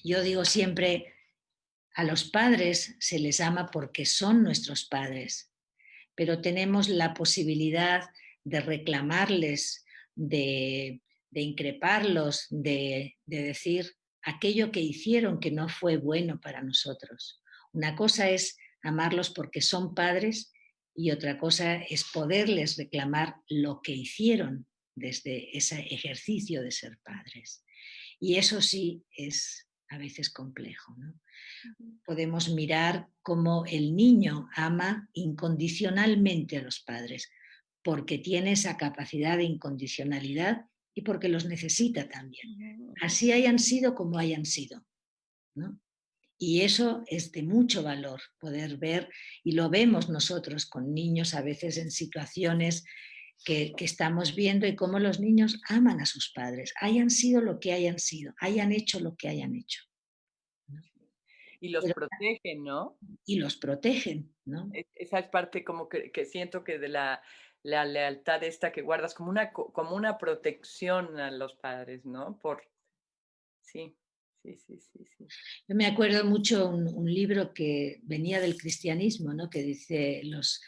yo digo siempre, a los padres se les ama porque son nuestros padres, pero tenemos la posibilidad de reclamarles, de increparlos, de decir aquello que hicieron que no fue bueno para nosotros. Una cosa es amarlos porque son padres y otra cosa es poderles reclamar lo que hicieron desde ese ejercicio de ser padres. Y eso sí es a veces complejo, ¿no? Podemos mirar cómo el niño ama incondicionalmente a los padres, porque tiene esa capacidad de incondicionalidad y porque los necesita también. Así hayan sido como hayan sido, ¿no? Y eso es de mucho valor, poder ver, y lo vemos nosotros con niños a veces en situaciones que estamos viendo y cómo los niños aman a sus padres, hayan sido lo que hayan sido, hayan hecho lo que hayan hecho, ¿no? Y los Pero- protegen, ¿no? y los protegen, ¿no? Esa es parte como que siento que de la lealtad esta que guardas, como una protección a los padres, ¿no? Sí, sí, sí, sí, sí. Yo me acuerdo mucho un libro que venía del cristianismo, ¿no? Que dice los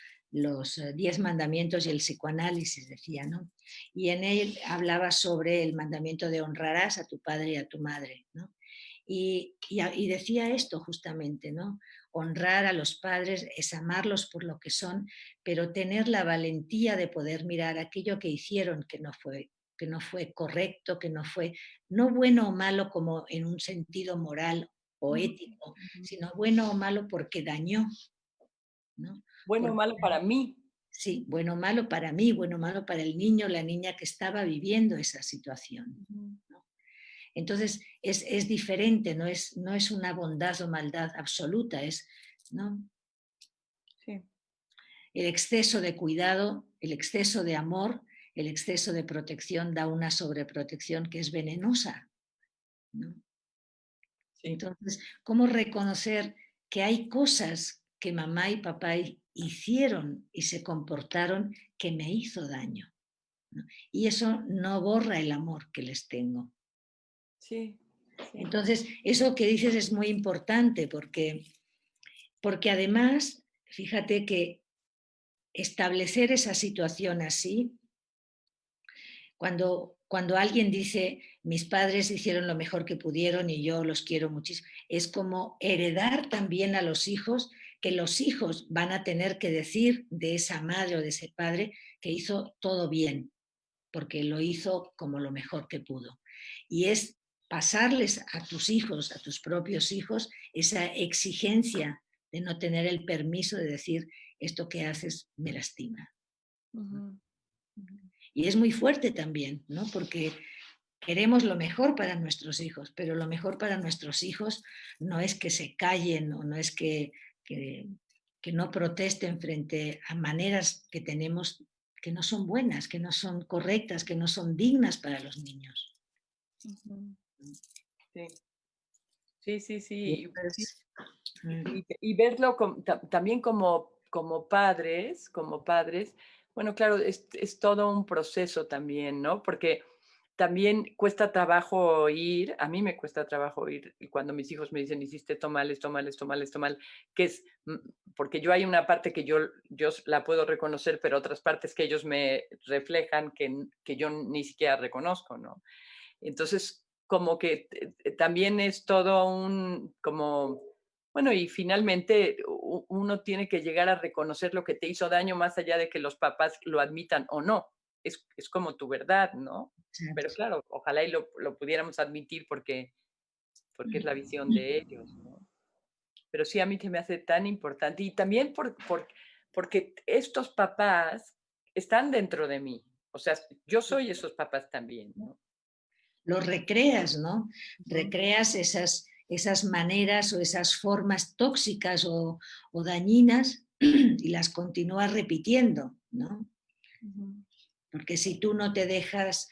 10 mandamientos y el psicoanálisis, decía, ¿no? Y en él hablaba sobre el mandamiento de honrarás a tu padre y a tu madre, ¿no? Y decía esto justamente, ¿no? Honrar a los padres es amarlos por lo que son, pero tener la valentía de poder mirar aquello que hicieron que no fue correcto, que no fue, no bueno o malo como en un sentido moral o Ujú, ético, ujú. sino bueno o malo porque dañó, ¿no? Bueno o Porque, malo para mí. sí, bueno o malo para mí, bueno o malo para el niño o la niña que estaba viviendo esa situación, Ujú. ¿no? Entonces es diferente, no es una bondad o maldad absoluta, ¿no? Sí. El exceso de cuidado, el exceso de amor, el exceso de protección da una sobreprotección que es venenosa, ¿no? Sí. Entonces, ¿cómo reconocer que hay cosas que mamá y papá hicieron y se comportaron que me hizo daño, ¿no? Y eso no borra el amor que les tengo. Sí, sí. Entonces, eso que dices es muy importante porque además, fíjate que establecer esa situación así, cuando alguien dice, mis padres hicieron lo mejor que pudieron y yo los quiero muchísimo, es como heredar también a los hijos, que los hijos van a tener que decir de esa madre o de ese padre que hizo todo bien, porque lo hizo como lo mejor que pudo. Y es pasarles a tus hijos, a tus propios hijos, esa exigencia de no tener el permiso de decir, esto que haces me lastima. Ujú, ujú. Y es muy fuerte también, ¿no? Porque queremos lo mejor para nuestros hijos, pero lo mejor para nuestros hijos no es que se callen o no es que, que no protesten frente a maneras que tenemos que no son buenas, que no son correctas, que no son dignas para los niños. Ujú. Sí, sí, sí, Y sí. Sí, entonces, y verlo también como padres, bueno, claro, es todo un proceso también, ¿no? Porque también cuesta trabajo oír, a mí me cuesta trabajo oír y cuando mis hijos me dicen, hiciste esto mal, esto mal, esto mal, esto mal, que es, porque yo hay una parte que yo la puedo reconocer, pero otras partes que ellos me reflejan que yo ni siquiera reconozco, ¿no? Entonces, como que también es todo como, bueno, y finalmente uno tiene que llegar a reconocer lo que te hizo daño más allá de que los papás lo admitan o no. Es como tu verdad, ¿no? Pero Exacto. claro, ojalá y lo pudiéramos admitir porque es la visión de ellos, ¿no? Pero sí, a mí se me hace tan importante. Y también porque estos papás están dentro de mí. O sea, yo soy esos papás también, ¿no? Lo recreas, ¿no? Ujú. Recreas esas maneras o esas formas tóxicas o dañinas y las continúas repitiendo, ¿no? Ujú. Porque si tú no te dejas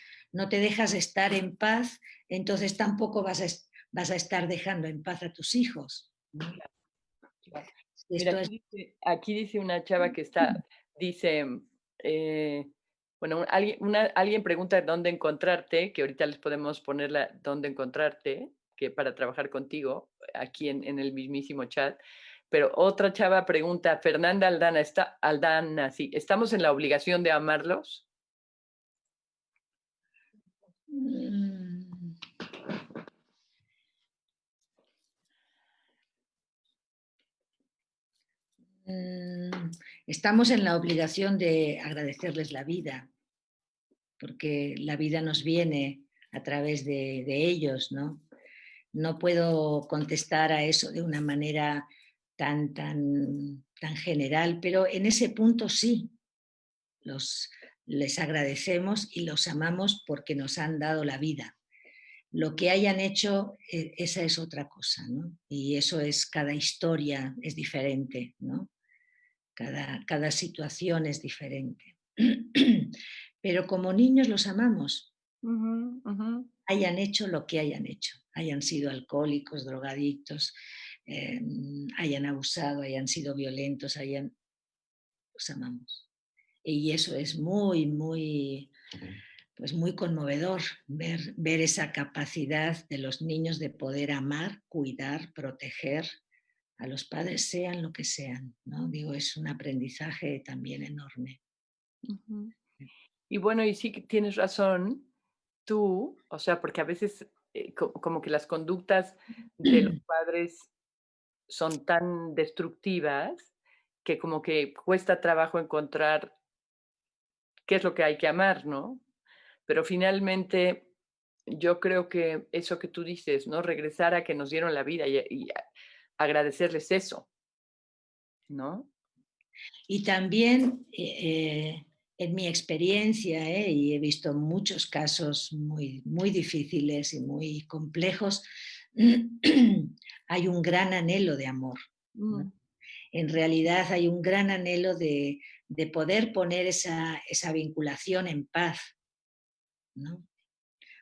estar en paz, entonces tampoco vas a estar dejando en paz a tus hijos, ¿no? Claro. Mira, Esto es... aquí dice una chava que dice, eh, bueno, alguien pregunta dónde encontrarte, que ahorita les podemos poner dónde encontrarte, que para trabajar contigo, aquí en el mismísimo chat. Pero otra chava pregunta, Fernanda Aldana, sí, ¿estamos en la obligación de amarlos? Mm, mm, estamos en la obligación de agradecerles la vida, porque la vida nos viene a través de ellos, ¿no? No puedo contestar a eso de una manera tan general, pero en ese punto sí, los, les agradecemos y los amamos porque nos han dado la vida. Lo que hayan hecho, esa es otra cosa, ¿no? Y eso es, cada historia es diferente, ¿no? Cada situación es diferente. Pero como niños los amamos, Ujú, ujú. hayan hecho lo que hayan hecho, hayan sido alcohólicos, drogadictos, hayan abusado, hayan sido violentos, los amamos. Y eso es pues muy conmovedor, ver esa capacidad de los niños de poder amar, cuidar, proteger a los padres, sean lo que sean, ¿no? Digo, es un aprendizaje también enorme. Ujú. Y bueno, y sí que tienes razón tú, o sea, porque a veces como que las conductas de los padres son tan destructivas que como que cuesta trabajo encontrar qué es lo que hay que amar, ¿no? Pero finalmente yo creo que eso que tú dices, ¿no? Regresar a que nos dieron la vida y agradecerles eso, ¿no? Y también, en mi experiencia, y he visto muchos casos muy difíciles y muy complejos, hay un gran anhelo de amor, ¿no? Mm, En realidad hay un gran anhelo de poder poner esa vinculación en paz, ¿no?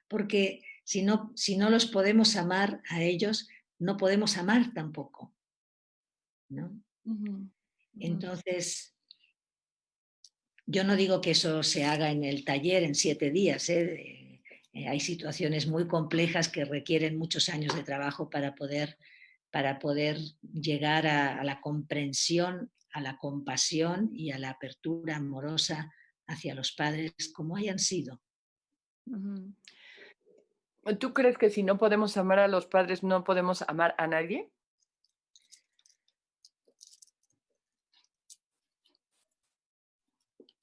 Porque si no los podemos amar a ellos, no podemos amar tampoco, ¿no? ujú, ujú. Entonces, yo no digo que eso se haga en el taller en 7 días, ¿eh? Hay situaciones muy complejas que requieren muchos años de trabajo para poder llegar a la comprensión, a la compasión y a la apertura amorosa hacia los padres como hayan sido. Ujú. ¿Tú crees que si no podemos amar a los padres, no podemos amar a nadie?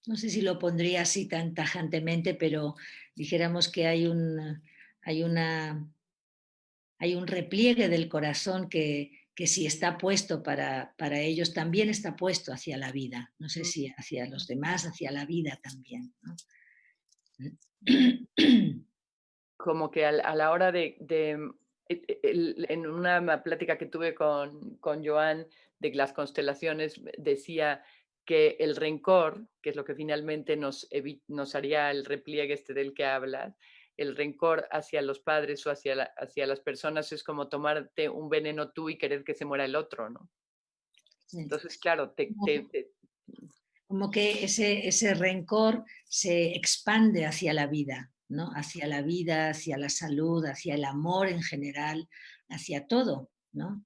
No sé si lo pondría así tan tajantemente, pero dijéramos que hay una, hay un repliegue del corazón que si está puesto para ellos, también está puesto hacia la vida. No sé Mm, si hacia los demás, hacia la vida también, ¿no? ujú. Como que a la hora en una plática que tuve con Joan de las constelaciones, decía que el rencor, que es lo que finalmente nos haría el repliegue este del que hablas, el rencor hacia los padres o hacia las personas es como tomarte un veneno tú y querer que se muera el otro, ¿no? Sí. Entonces, claro, Como que ese rencor se expande hacia la vida, ¿no? Hacia la vida, hacia la salud, hacia el amor en general, hacia todo, ¿no?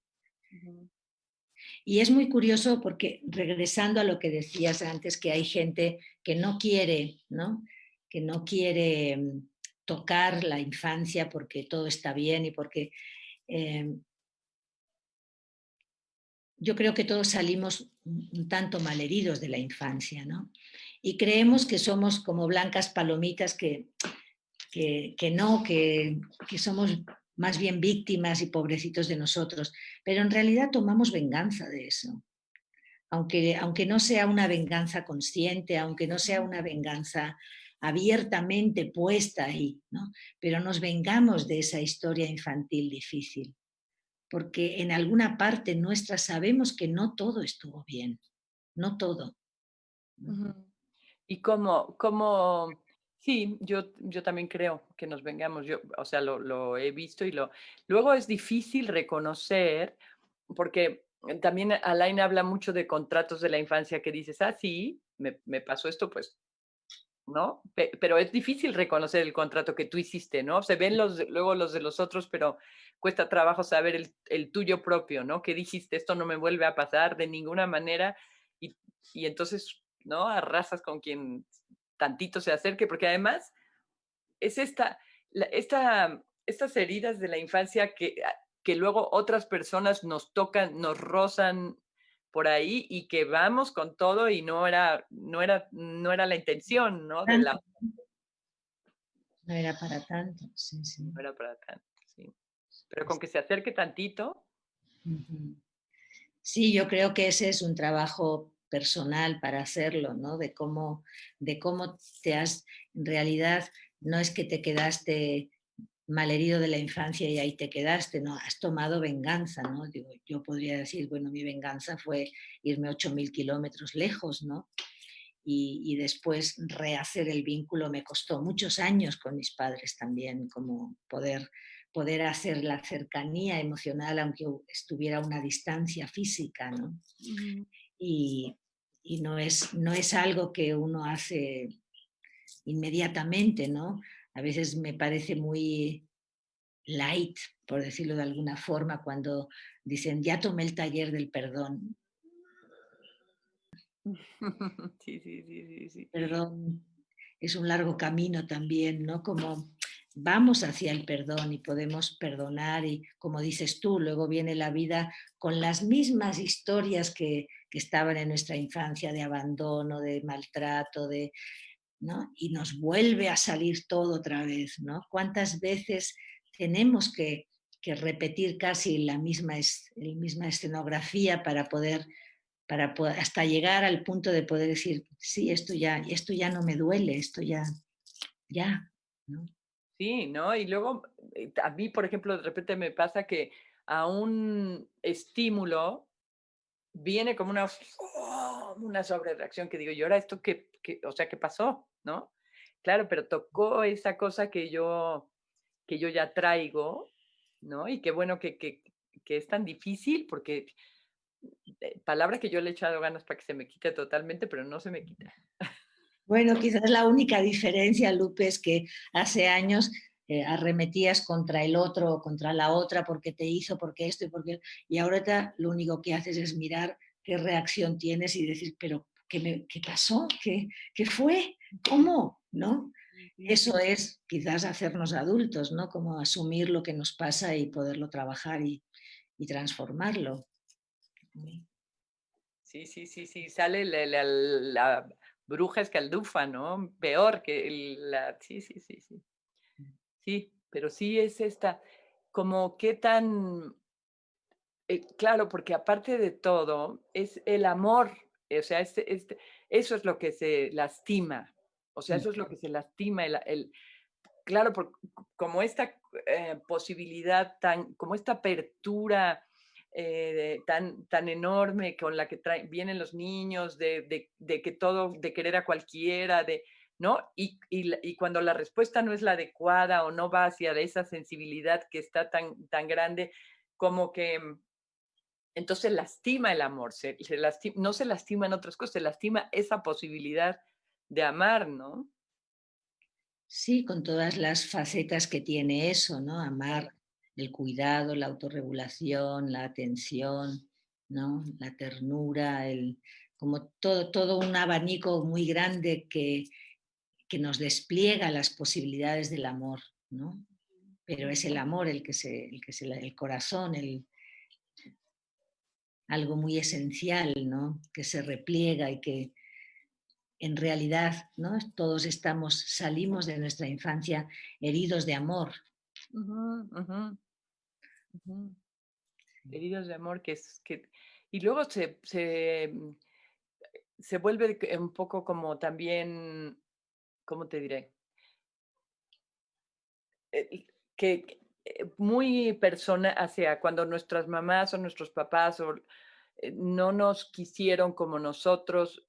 Ujú, Y es muy curioso porque, regresando a lo que decías antes, que hay gente que no quiere, ¿no? Que no quiere tocar la infancia porque todo está bien y porque eh, yo creo que todos salimos un tanto malheridos de la infancia, ¿no? Y creemos que somos como blancas palomitas que no, que somos más bien víctimas y pobrecitos de nosotros, pero en realidad tomamos venganza de eso. Aunque no sea una venganza consciente, aunque no sea una venganza abiertamente puesta ahí, ¿no? Pero nos vengamos de esa historia infantil difícil, porque en alguna parte nuestra sabemos que no todo estuvo bien, no todo, ¿no? ujú. Y sí, yo también creo que nos vengamos, yo, o sea, lo he visto luego es difícil reconocer, porque también Alain habla mucho de contratos de la infancia que dices, ah, sí, me pasó esto, pues, ¿no? Pero es difícil reconocer el contrato que tú hiciste, ¿no? Se ven luego los de los otros, pero cuesta trabajo saber el tuyo propio, ¿no? Que dijiste, esto no me vuelve a pasar de ninguna manera y, y entonces, ¿no? Arrasas con quien tantito se acerque, porque además es estas heridas de la infancia que luego otras personas nos tocan, nos rozan por ahí y que vamos con todo y no era la intención, ¿no? Tanto, no era para tanto, sí, sí. No era para tanto, sí. Pero con que se acerque tantito. Ujú. Sí, yo creo que ese es un trabajo personal para hacerlo, ¿no? De cómo te has, en realidad, no es que te quedaste malherido de la infancia y ahí te quedaste, ¿no? Has tomado venganza, ¿no? Digo, yo podría decir, bueno, mi venganza fue irme 8.000 kilómetros lejos, ¿no? Y después rehacer el vínculo me costó muchos años con mis padres también, como poder hacer la cercanía emocional aunque estuviera a una distancia física, ¿no? Ujú. Y, y no es algo que uno hace inmediatamente, ¿no? A veces me parece muy light, por decirlo de alguna forma, cuando dicen, ya tomé el taller del perdón. Sí, sí, sí, sí, sí. Perdón es un largo camino también, ¿no? Como vamos hacia el perdón y podemos perdonar y como dices tú, luego viene la vida con las mismas historias que estaban en nuestra infancia de abandono, de maltrato, ¿no? Y nos vuelve a salir todo otra vez, ¿no? ¿Cuántas veces tenemos que repetir casi la misma escenografía hasta llegar al punto de poder decir, sí, esto ya no me duele, ya, ¿no? Sí, ¿no? Y luego, a mí, por ejemplo, de repente me pasa que a un estímulo viene como una sobrereacción que digo, ¿y ahora esto o sea, qué pasó? ¿No? Claro, pero tocó esa cosa que yo ya traigo, ¿no? Y qué bueno que es tan difícil porque palabra que yo le he echado ganas para que se me quite totalmente, pero no se me quita. Bueno, quizás la única diferencia, Lupe, es que hace años arremetías contra el otro o contra la otra porque te hizo, porque esto y porque... Y ahora lo único que haces es mirar qué reacción tienes y decir, pero ¿qué pasó? ¿Qué fue? ¿Cómo? ¿No? Sí, sí, Eso es quizás hacernos adultos, ¿no? Como asumir lo que nos pasa y poderlo trabajar y transformarlo. sí, sí, sí, sí, sale la bruja escaldufa, ¿no? Peor que sí, sí, sí, sí. Sí, pero sí es como qué tan, claro, porque aparte de todo, es el amor, o sea, eso es lo que se lastima, o sea, eso es lo que se lastima, claro, como esta posibilidad como esta apertura tan enorme con la que vienen los niños, de que todo, de querer a cualquiera, ¿no? Y cuando la respuesta no es la adecuada o no va hacia esa sensibilidad que está tan grande, como que entonces lastima el amor, no se lastima en otras cosas, se lastima esa posibilidad de amar, ¿no? Sí, con todas las facetas que tiene eso, ¿no? Amar, el cuidado, la autorregulación, la atención, ¿no? La ternura, como todo un abanico muy grande que nos despliega las posibilidades del amor, ¿no? Pero es el amor el corazón, algo muy esencial, ¿no? Que se repliega y que en realidad, ¿no? Todos salimos de nuestra infancia heridos de amor. Ujú, ujú, ujú. Heridos de amor y luego se vuelve un poco como también, ¿cómo te diré? Muy persona hacia cuando nuestras mamás o nuestros papás no nos quisieron como nosotros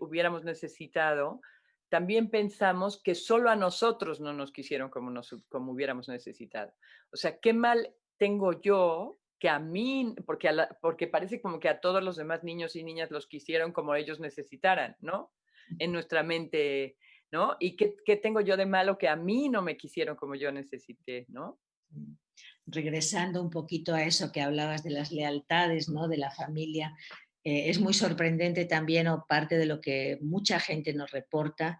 hubiéramos necesitado, también pensamos que solo a nosotros no nos quisieron como hubiéramos necesitado. O sea, qué mal tengo yo que a mí, porque parece como que a todos los demás niños y niñas los quisieron como ellos necesitaran, ¿no? En nuestra mente, ¿no? ¿Y qué tengo yo de malo que a mí no me quisieron como yo necesité, ¿no? Regresando un poquito a eso que hablabas de las lealtades, ¿no? De la familia, es muy sorprendente también, o parte de lo que mucha gente nos reporta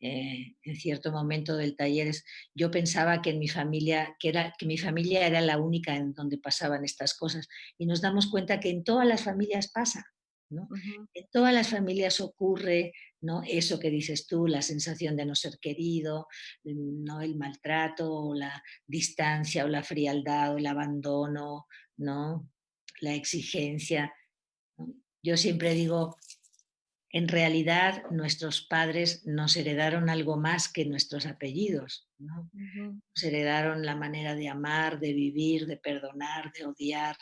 en cierto momento del taller es, yo pensaba que en mi familia, que mi familia era la única en donde pasaban estas cosas, y nos damos cuenta que en todas las familias pasa, ¿no? Ujú, En todas las familias ocurre, ¿no? Eso que dices tú, la sensación de no ser querido, ¿no? El maltrato, o la distancia, o la frialdad, o el abandono, ¿no? La exigencia, ¿no? Yo siempre digo, en realidad nuestros padres nos heredaron algo más que nuestros apellidos, ¿no? ujú, Nos heredaron la manera de amar, de vivir, de perdonar, de odiar,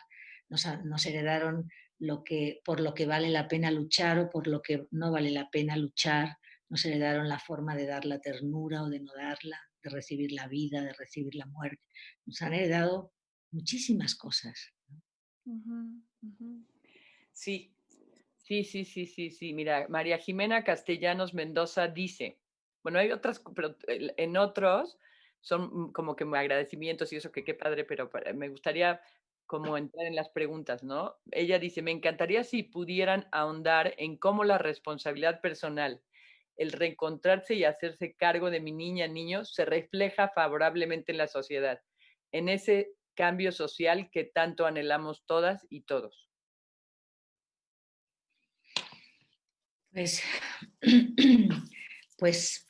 nos heredaron por lo que vale la pena luchar o por lo que no vale la pena luchar, nos heredaron la forma de dar la ternura o de no darla, de recibir la vida, de recibir la muerte. Nos han heredado muchísimas cosas. ujú, ujú. Sí, sí, sí, sí, sí, sí. Mira, María Jimena Castellanos Mendoza dice, bueno, hay otras, pero en otros son como que agradecimientos y eso que qué padre, pero me gustaría como entrar en las preguntas, ¿no? Ella dice, me encantaría si pudieran ahondar en cómo la responsabilidad personal, el reencontrarse y hacerse cargo de mi niña, niño, se refleja favorablemente en la sociedad, en ese cambio social que tanto anhelamos todas y todos. Pues, pues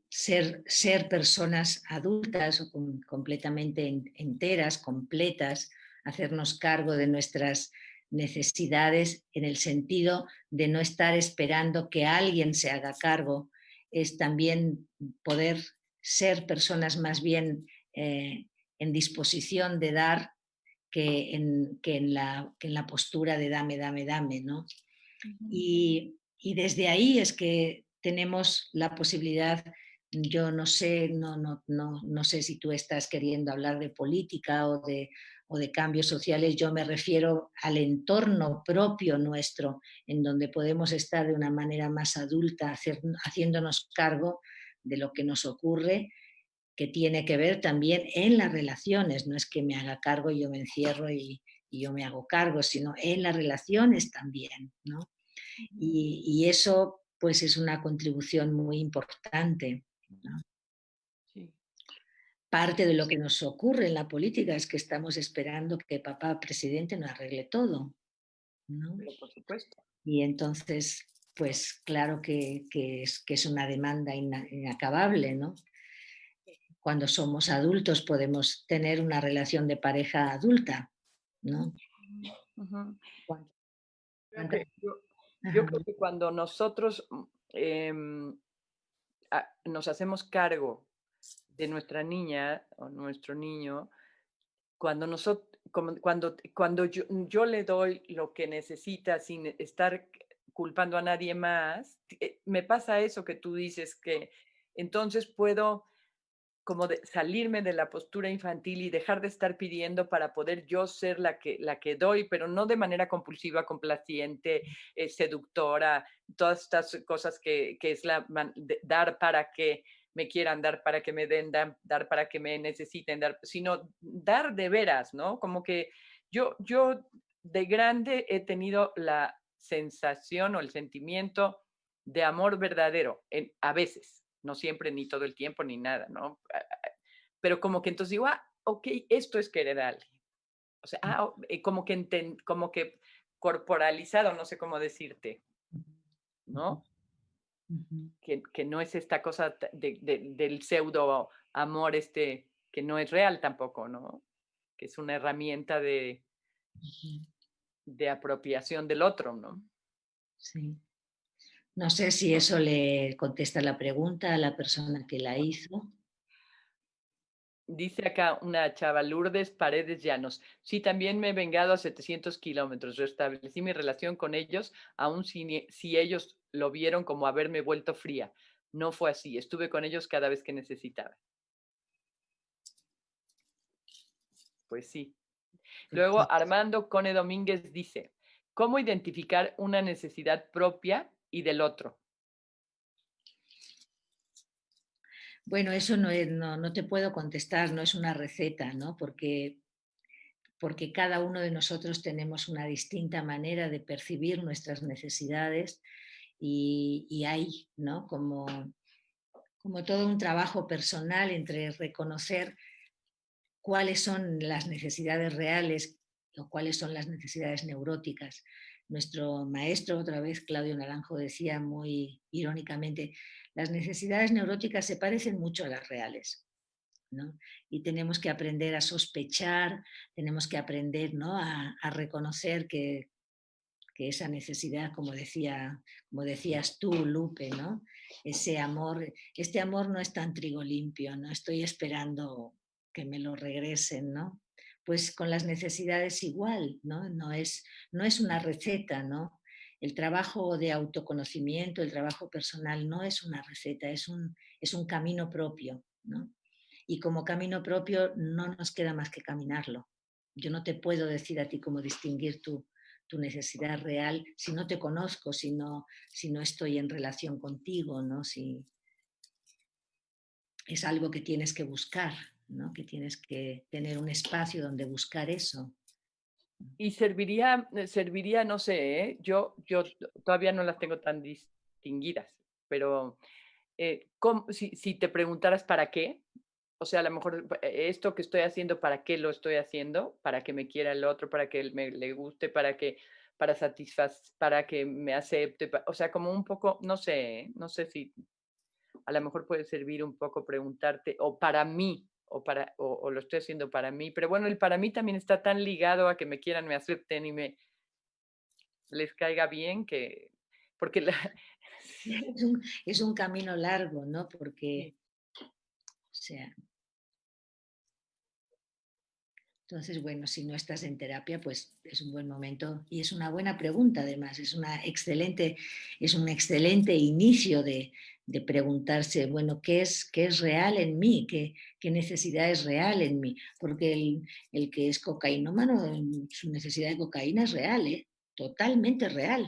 ser personas adultas o completamente enteras, completas, hacernos cargo de nuestras necesidades en el sentido de no estar esperando que alguien se haga cargo, es también poder ser personas más bien en disposición de dar que en la postura de dame, dame, dame, ¿no? Ujú. Y desde ahí es que tenemos la posibilidad, yo no sé si tú estás queriendo hablar de política o de cambios sociales, yo me refiero al entorno propio nuestro, en donde podemos estar de una manera más adulta, haciéndonos cargo de lo que nos ocurre, que tiene que ver también en las relaciones, no es que me haga cargo y yo me encierro y yo me hago cargo, sino en las relaciones también, ¿no? Ujú. Y eso pues es una contribución muy importante, ¿no? Sí, Parte de lo que nos ocurre en la política es que estamos esperando que papá presidente nos arregle todo, ¿no? pero por supuesto. Y entonces, pues claro que es una demanda inacabable, ¿no? Cuando somos adultos podemos tener una relación de pareja adulta, ¿no? Ujú, ujú. ¿Cuántas- Creo que yo Ajá. creo que cuando nosotros, nos hacemos cargo de nuestra niña o nuestro niño, cuando yo le doy lo que necesita sin estar culpando a nadie más, me pasa eso que tú dices, que entonces puedo como de salirme de la postura infantil y dejar de estar pidiendo para poder yo ser la que doy, pero no de manera compulsiva, complaciente, seductora, todas estas cosas que es dar para que, me quieran, dar para que me den, dar para que me necesiten, dar, sino dar de veras, ¿no? Como que yo de grande he tenido la sensación o el sentimiento de amor verdadero, a veces, no siempre, ni todo el tiempo, ni nada, ¿no? Pero como que entonces digo, ok, esto es querer a alguien. O sea, como que como que corporalizado, no sé cómo decirte, ¿no? Que no es esta cosa del pseudo amor que no es real tampoco, ¿no? Que es una herramienta de apropiación del otro, ¿no? Sí. No sé si eso le contesta la pregunta a la persona que la hizo. Dice acá una chava, Lourdes Paredes Llanos. Sí, también me he vengado a 700 kilómetros. Restablecí mi relación con ellos, aun si ellos lo vieron como haberme vuelto fría. No fue así. Estuve con ellos cada vez que necesitaba. Pues sí. Luego, Armando Cone Domínguez dice, ¿cómo identificar una necesidad propia y del otro? Bueno, eso no te puedo contestar, no es una receta, ¿no? Porque cada uno de nosotros tenemos una distinta manera de percibir nuestras necesidades y hay, ¿no? Como todo un trabajo personal entre reconocer cuáles son las necesidades reales o cuáles son las necesidades neuróticas. Nuestro maestro, otra vez Claudio Naranjo, decía muy irónicamente, las necesidades neuróticas se parecen mucho a las reales, ¿no? Y tenemos que aprender a sospechar, tenemos que aprender, ¿no?, a reconocer que esa necesidad, como decías tú, Lupe, ¿no? Ese amor, este amor no es tan trigo limpio, no estoy esperando que me lo regresen, ¿no? Pues con las necesidades igual, ¿no? No es una receta, ¿no? El trabajo de autoconocimiento, el trabajo personal no es una receta, es un camino propio, ¿no? Y como camino propio no nos queda más que caminarlo. Yo no te puedo decir a ti cómo distinguir tu necesidad real si no te conozco, si no estoy en relación contigo, ¿no? Si es algo que tienes que buscar, ¿no? Que tienes que tener un espacio donde buscar eso. Y serviría, no sé, yo todavía no las tengo tan distinguidas, pero si te preguntaras para qué, o sea, a lo mejor esto que estoy haciendo, ¿para qué lo estoy haciendo? Para que me quiera el otro, para que le guste, para que me acepte, o sea, como un poco, no sé, no sé si a lo mejor puede servir un poco preguntarte, o para mí, o lo estoy haciendo para mí, pero bueno, el para mí también está tan ligado a que me quieran, me acepten y les caiga bien porque Es un camino largo, ¿no? Porque, sí. o sea, entonces, bueno, si no estás en terapia, pues es un buen momento y es una buena pregunta, además, es un excelente inicio de preguntarse, bueno, ¿qué es real en mí? ¿Qué necesidad es real en mí? Porque el que es cocainómano, su necesidad de cocaína es real, ¿eh? Totalmente real.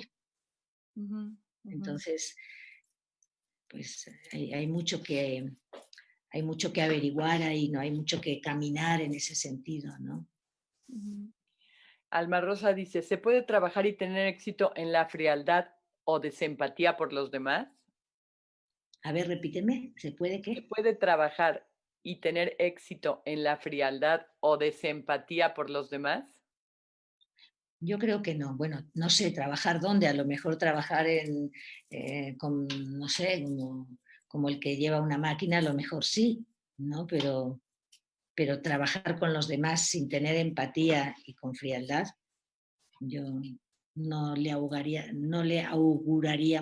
Ujú, ujú, Entonces, pues hay mucho que averiguar ahí, ¿no? Hay mucho que caminar en ese sentido, ¿no? ujú. Alma Rosa dice, ¿se puede trabajar y tener éxito en la frialdad o desempatía por los demás? A ver, repíteme, ¿se puede ¿Se qué? puede trabajar y tener éxito en la frialdad o desempatía por los demás? Yo creo que no. Bueno, no sé, trabajar dónde, a lo mejor trabajar no sé, como el que lleva una máquina, a lo mejor sí, ¿no? Pero trabajar con los demás sin tener empatía y con frialdad, yo no le auguraría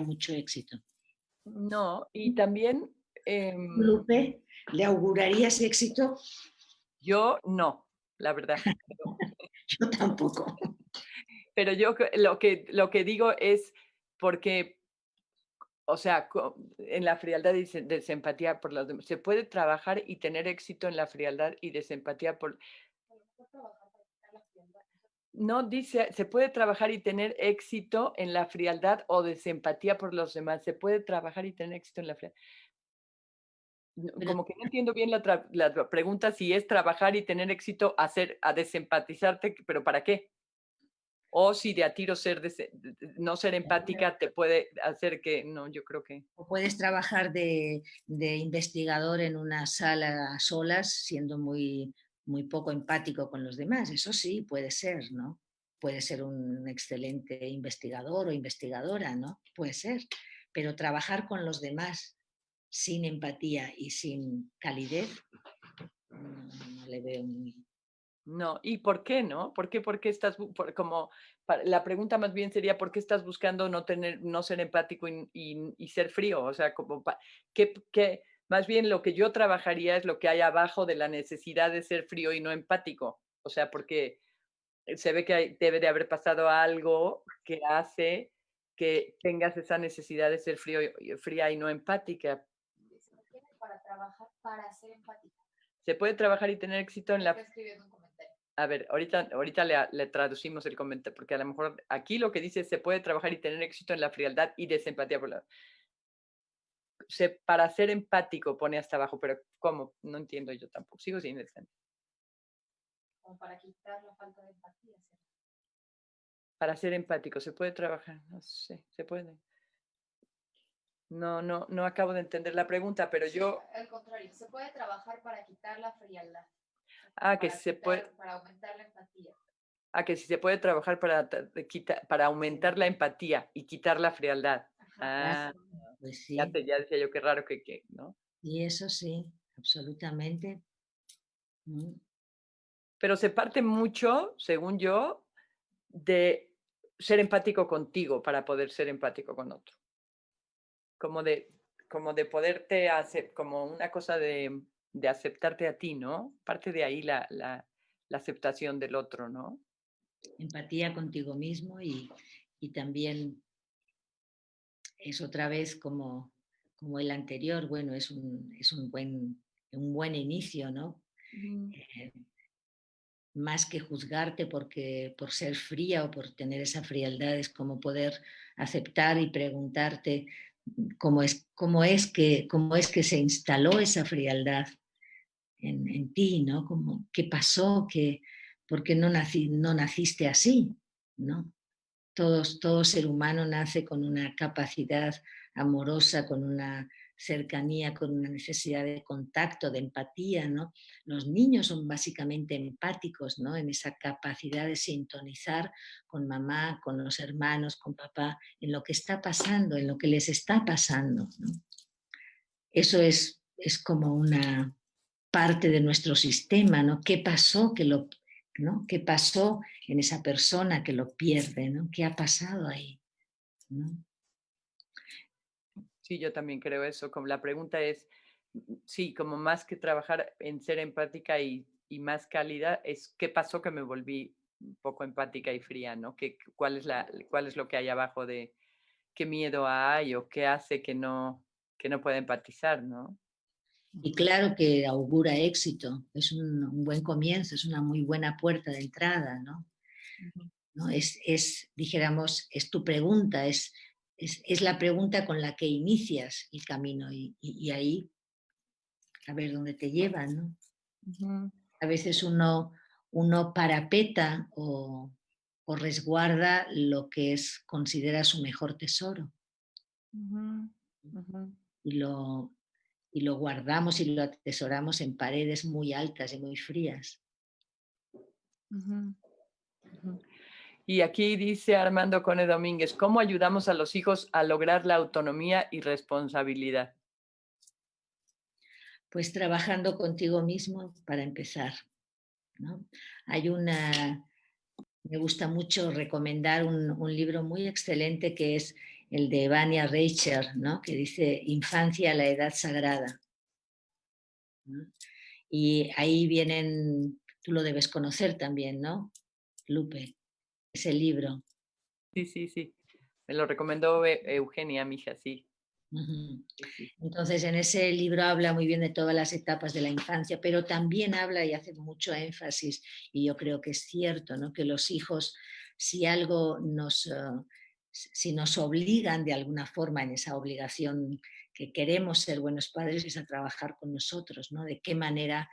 mucho éxito. No, y también Lupe, ¿le augurarías éxito? yo no, la verdad. Yo tampoco. Pero yo lo que digo es porque, o sea, en la frialdad y desempatía por los demás, se puede trabajar y tener éxito en la frialdad y desempatía por... No dice, se puede trabajar y tener éxito en la frialdad o desempatía por los demás. Se puede trabajar y tener éxito en la frialdad. Pero Como que no entiendo bien la pregunta si es trabajar y tener éxito, a desempatizarte, pero ¿para qué? O si de a tiro no ser empática te puede hacer que, no, yo creo que o puedes trabajar de investigador en una sala a solas, siendo muy poco empático con los demás. Eso sí, puede ser, ¿no? Puede ser un excelente investigador o investigadora, ¿no? Puede ser. Pero trabajar con los demás sin empatía y sin calidez, no le veo muy... no. ¿Y por qué no? ¿Por qué estás, como, la pregunta más bien sería, ¿por qué estás buscando no ser empático y ser frío? O sea, como, más bien lo que yo trabajaría es lo que hay abajo de la necesidad de ser frío y no empático. O sea, porque se ve que debe de haber pasado algo que hace que tengas esa necesidad de ser fría y no empática. Para trabajar, para ser empática. Se puede trabajar y tener éxito en Está la... escribiendo un comentario. A ver, ahorita le traducimos el comentario, porque a lo mejor aquí lo que dice es, se puede trabajar y tener éxito en la frialdad y desempatía. Para ser empático pone hasta abajo, pero ¿cómo? No entiendo yo tampoco. Sigo sin entender. Como para quitar la falta de empatía. ¿Sí? Para ser empático, ¿se puede trabajar? No sé, se puede. No acabo de entender la pregunta, pero yo... Al contrario, se puede trabajar para quitar la frialdad. Que se puede... Para aumentar la empatía. Que si se puede trabajar para aumentar la empatía y quitar la frialdad. Claro, pues Ya sí, ya decía yo, qué raro ¿no? y eso sí, absolutamente. Pero se parte mucho, según yo, de ser empático contigo para poder ser empático con otro. Como de poderte hacer, como una cosa de aceptarte a ti, ¿no? Parte de ahí la aceptación del otro, ¿no? Empatía contigo mismo y también es otra vez como el anterior, bueno, es un buen inicio, ¿no? Eh, más que juzgarte por ser fría o por tener esa frialdad, es como poder aceptar y preguntarte cómo es que se instaló esa frialdad en ti, ¿no? Como, ¿qué pasó? ¿Por qué no naciste así? ¿No? Todo ser humano nace con una capacidad amorosa, con una cercanía, con una necesidad de contacto, de empatía, ¿no? Los niños son básicamente empáticos, ¿no? En esa capacidad de sintonizar con mamá, con los hermanos, con papá, en lo que está pasando, en lo que les está pasando, ¿no? Eso es como una parte de nuestro sistema, ¿no? ¿Qué pasó ¿no? ¿Qué pasó en esa persona que lo pierde, ¿no? ¿Qué ha pasado ahí? ¿No? Sí, yo también creo eso. Como la pregunta es, sí, como más que trabajar en ser empática y más cálida, es qué pasó que me volví un poco empática y fría, ¿no? ¿Cuál es lo que hay abajo de qué miedo hay o qué hace que no pueda empatizar, ¿no? Y claro que augura éxito, es un buen comienzo, es una muy buena puerta de entrada, ¿no? ¿No? Dijéramos, es tu pregunta, es la pregunta con la que inicias el camino y ahí a ver dónde te lleva, ¿no? Ujú. A veces uno parapeta o resguarda lo que considera su mejor tesoro Ujú, ujú, y lo guardamos y lo atesoramos en paredes muy altas y muy frías. ujú, ujú. Y aquí dice Armando Cone Domínguez, ¿cómo ayudamos a los hijos a lograr la autonomía y responsabilidad? Pues trabajando contigo mismo para empezar, ¿no? Me gusta mucho recomendar un libro muy excelente que es el de Vania Reicher, ¿no? Que dice Infancia, la edad sagrada, ¿no? Y ahí vienen, tú lo debes conocer también, ¿no? Lupe, ese libro. Sí, sí, sí. Me lo recomendó Eugenia, mi hija, sí. Uh-huh. Sí, sí. Entonces, en ese libro habla muy bien de todas las etapas de la infancia, pero también habla y hace mucho énfasis, y yo creo que es cierto, ¿no? Que los hijos, si algo si nos obligan de alguna forma en esa obligación que queremos ser buenos padres es a trabajar con nosotros, ¿no? De qué manera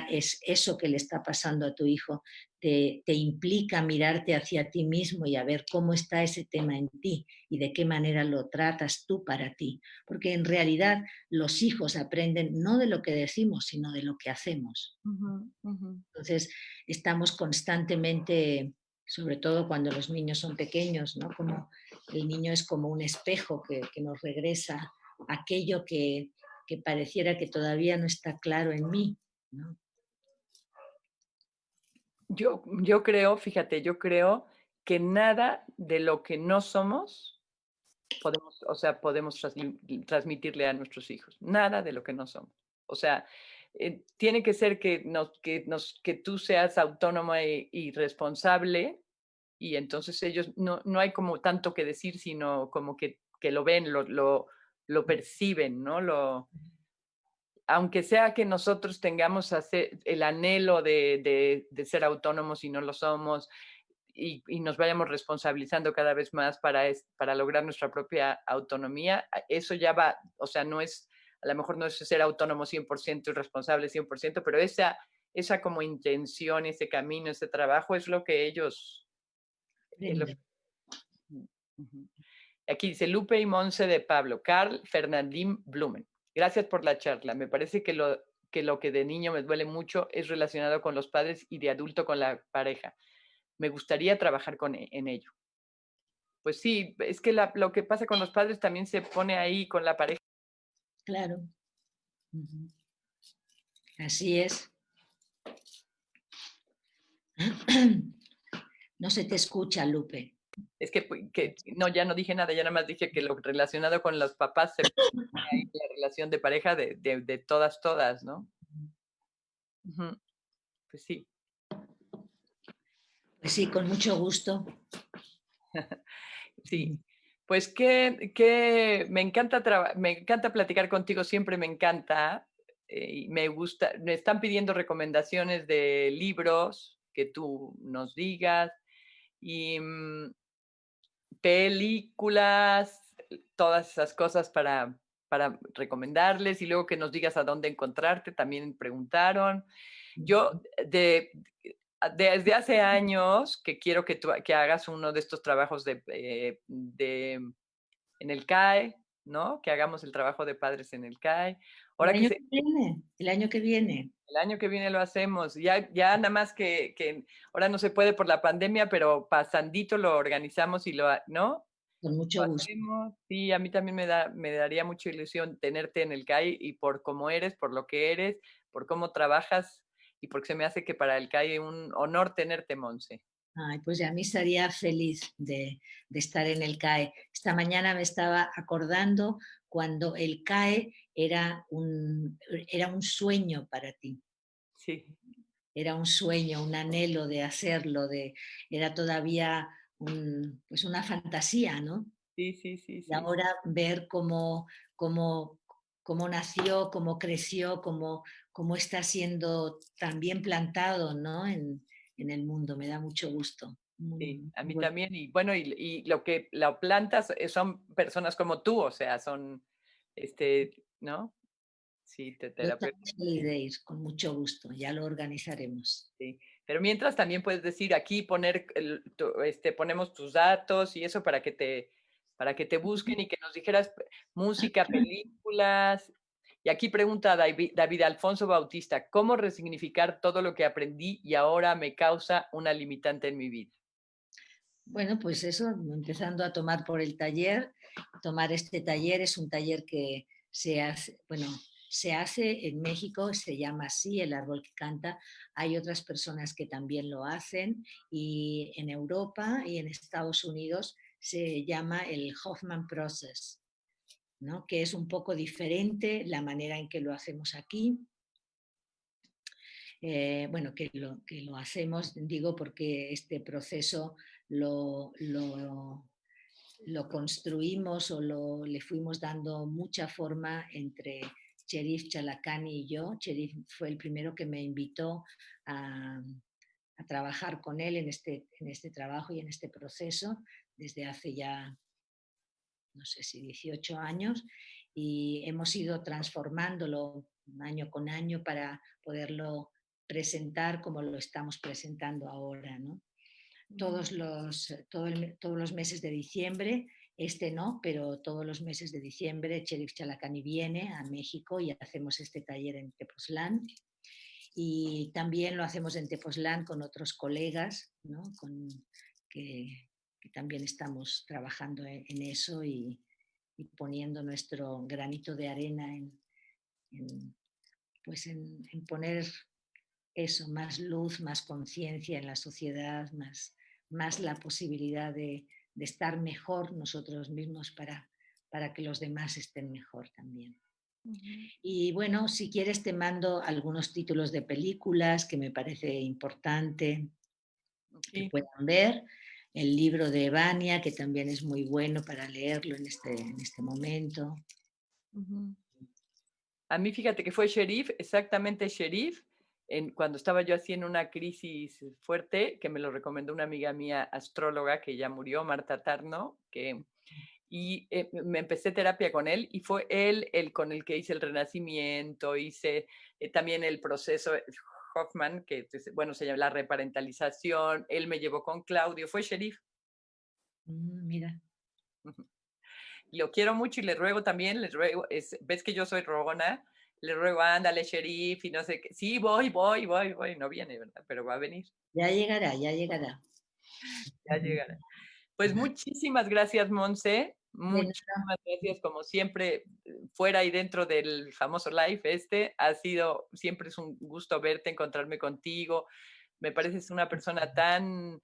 es eso que le está pasando a tu hijo te implica mirarte hacia ti mismo y a ver cómo está ese tema en ti y de qué manera lo tratas tú para ti. Porque en realidad los hijos aprenden no de lo que decimos, sino de lo que hacemos. Ujú, ujú. Entonces, estamos constantemente, sobre todo cuando los niños son pequeños, ¿no? Como el niño es como un espejo que nos regresa aquello que pareciera que todavía no está claro en mí, ¿no? Yo creo, fíjate, yo creo que nada de lo que no somos podemos, o sea, podemos transmitirle a nuestros hijos. Nada de lo que no somos. O sea, tiene que ser que tú seas autónoma y responsable y entonces ellos no hay como tanto que decir, sino como que lo ven, lo perciben, ¿no? Aunque sea que nosotros tengamos el anhelo de ser autónomos y no lo somos, y nos vayamos responsabilizando cada vez más para lograr nuestra propia autonomía, eso ya va, o sea, no es, a lo mejor no es ser autónomo 100% y responsable 100%, pero esa como intención, ese camino, ese trabajo es lo que ellos... Es lo Aprende. Ujú. Aquí dice Lupe y Monse de Pablo, Carl Fernandín Blumen. Gracias por la charla. Me parece que lo que de niño me duele mucho es relacionado con los padres y de adulto con la pareja. Me gustaría trabajar en ello. Pues sí, es que lo que pasa con los padres también se pone ahí con la pareja. Claro. Ujú. Así es. No se te escucha, Lupe. Es que no, ya no dije nada, ya nada más dije que lo relacionado con los papás se pone ahí la relación de pareja de todas, ¿no? Ujú. Pues sí. Pues sí, con mucho gusto. Sí, pues que me encanta platicar contigo, siempre me encanta. Y me gusta, me están pidiendo recomendaciones de libros que tú nos digas y películas, todas esas cosas para recomendarles y luego que nos digas a dónde encontrarte, también preguntaron. Yo desde hace años que quiero que hagas uno de estos trabajos en el CAE, ¿no? Que hagamos el trabajo de padres en el CAE. El Ahora que año que viene, el año que viene. el año que viene lo hacemos. Ya nada más que ahora no se puede por la pandemia, pero pasandito lo organizamos ¿no? Con Lo mucho gusto. hacemos. Sí, a mí también me daría mucha ilusión tenerte en el CAI y por cómo eres, por lo que eres, por cómo trabajas y porque se me hace que para el CAI es un honor tenerte, Monse. Ay, pues a mí estaría feliz de estar en el CAE. Esta mañana me estaba acordando cuando el CAE era un sueño para ti. Sí, Era un sueño, un anhelo de hacerlo, era todavía pues una fantasía, ¿no? sí, sí, sí, Y sí. ahora ver cómo, cómo nació, cómo creció, cómo está siendo también plantado, ¿no? En el mundo, me da mucho gusto. Sí, a mí Bueno, también. Y bueno, y lo que la plantas son personas como tú, o sea, son, ¿no? Sí, yo terapeutas, también feliz de ir, con mucho gusto, ya lo organizaremos. sí. Pero mientras también puedes decir aquí, ponemos tus datos y eso para que te busquen y que nos dijeras música, películas. Y aquí pregunta David Alfonso Bautista, ¿cómo resignificar todo lo que aprendí y ahora me causa una limitante en mi vida? Bueno, pues eso, empezando a tomar por el taller, tomar este taller es un taller que se hace, bueno, se hace en México, se llama así, El Árbol que Canta. Hay otras personas que también lo hacen y en Europa y en Estados Unidos se llama el Hoffman Process, ¿no? Que es un poco diferente la manera en que lo hacemos aquí. Bueno, que lo hacemos, digo, porque este proceso lo construimos o le fuimos dando mucha forma entre Cherif Chalacani y yo. Cherif fue el primero que me invitó a trabajar con él en este trabajo y en este proceso desde hace ya no sé si 18 años, y hemos ido transformándolo año con año para poderlo presentar como lo estamos presentando ahora, ¿no? Todos los meses de diciembre, este no, pero todos los meses de diciembre Cherif Chalacani viene a México y hacemos este taller en Tepoztlán. Y también lo hacemos en Tepoztlán con otros colegas, ¿no? Que también estamos trabajando en eso y poniendo nuestro granito de arena en, pues en poner eso, más luz, más conciencia en la sociedad, más la posibilidad de estar mejor nosotros mismos para que los demás estén mejor también. Y bueno, si quieres te mando algunos títulos de películas que me parece importante que Sí. puedan ver. El libro de Vania, que también es muy bueno para leerlo en este momento. A mí, fíjate que fue Cherif, exactamente Cherif, cuando estaba yo así en una crisis fuerte, que me lo recomendó una amiga mía, astróloga, que ya murió, Marta Tarno, y me empecé terapia con él, y fue él el con el que hice el renacimiento, hice también el proceso Hoffman, que bueno, se llama la reparentalización, él me llevó con Claudio, fue Cherif. Mira. Lo quiero mucho y le ruego también, ves que yo soy rogona, le ruego, ándale, Cherif, y no sé qué. Sí, voy, no viene, ¿verdad? Pero va a venir. Ya llegará, ya llegará. Ya llegará. Pues muchísimas gracias, Monse. Bueno, Muchísimas gracias, como siempre, fuera y dentro del famoso live siempre es un gusto verte, encontrarme contigo. Me pareces una persona tan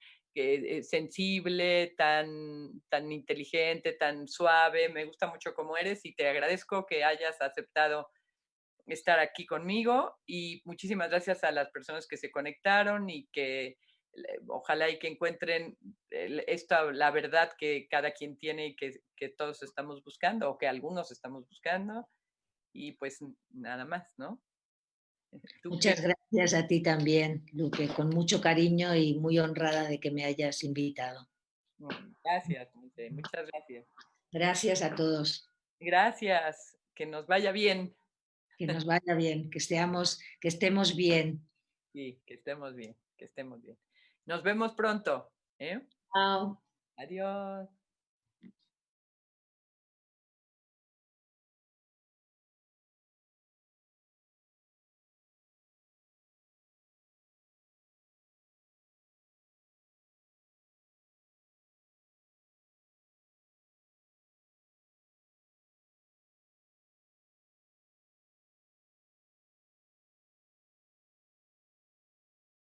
sensible, tan inteligente, tan suave. Me gusta mucho cómo eres y te agradezco que hayas aceptado estar aquí conmigo y muchísimas gracias a las personas que se conectaron y que ojalá y que encuentren la verdad que cada quien tiene y que todos estamos buscando o que algunos estamos buscando y pues nada más, ¿no? muchas gracias a ti también, Lupe, con mucho cariño y muy honrada de que me hayas invitado. Gracias, Monse, muchas gracias. Gracias a todos. Gracias, que nos vaya bien. Que nos vaya bien, que estemos bien. Sí, que estemos bien, que estemos bien. Nos vemos pronto. ¿Eh? Chao. Adiós.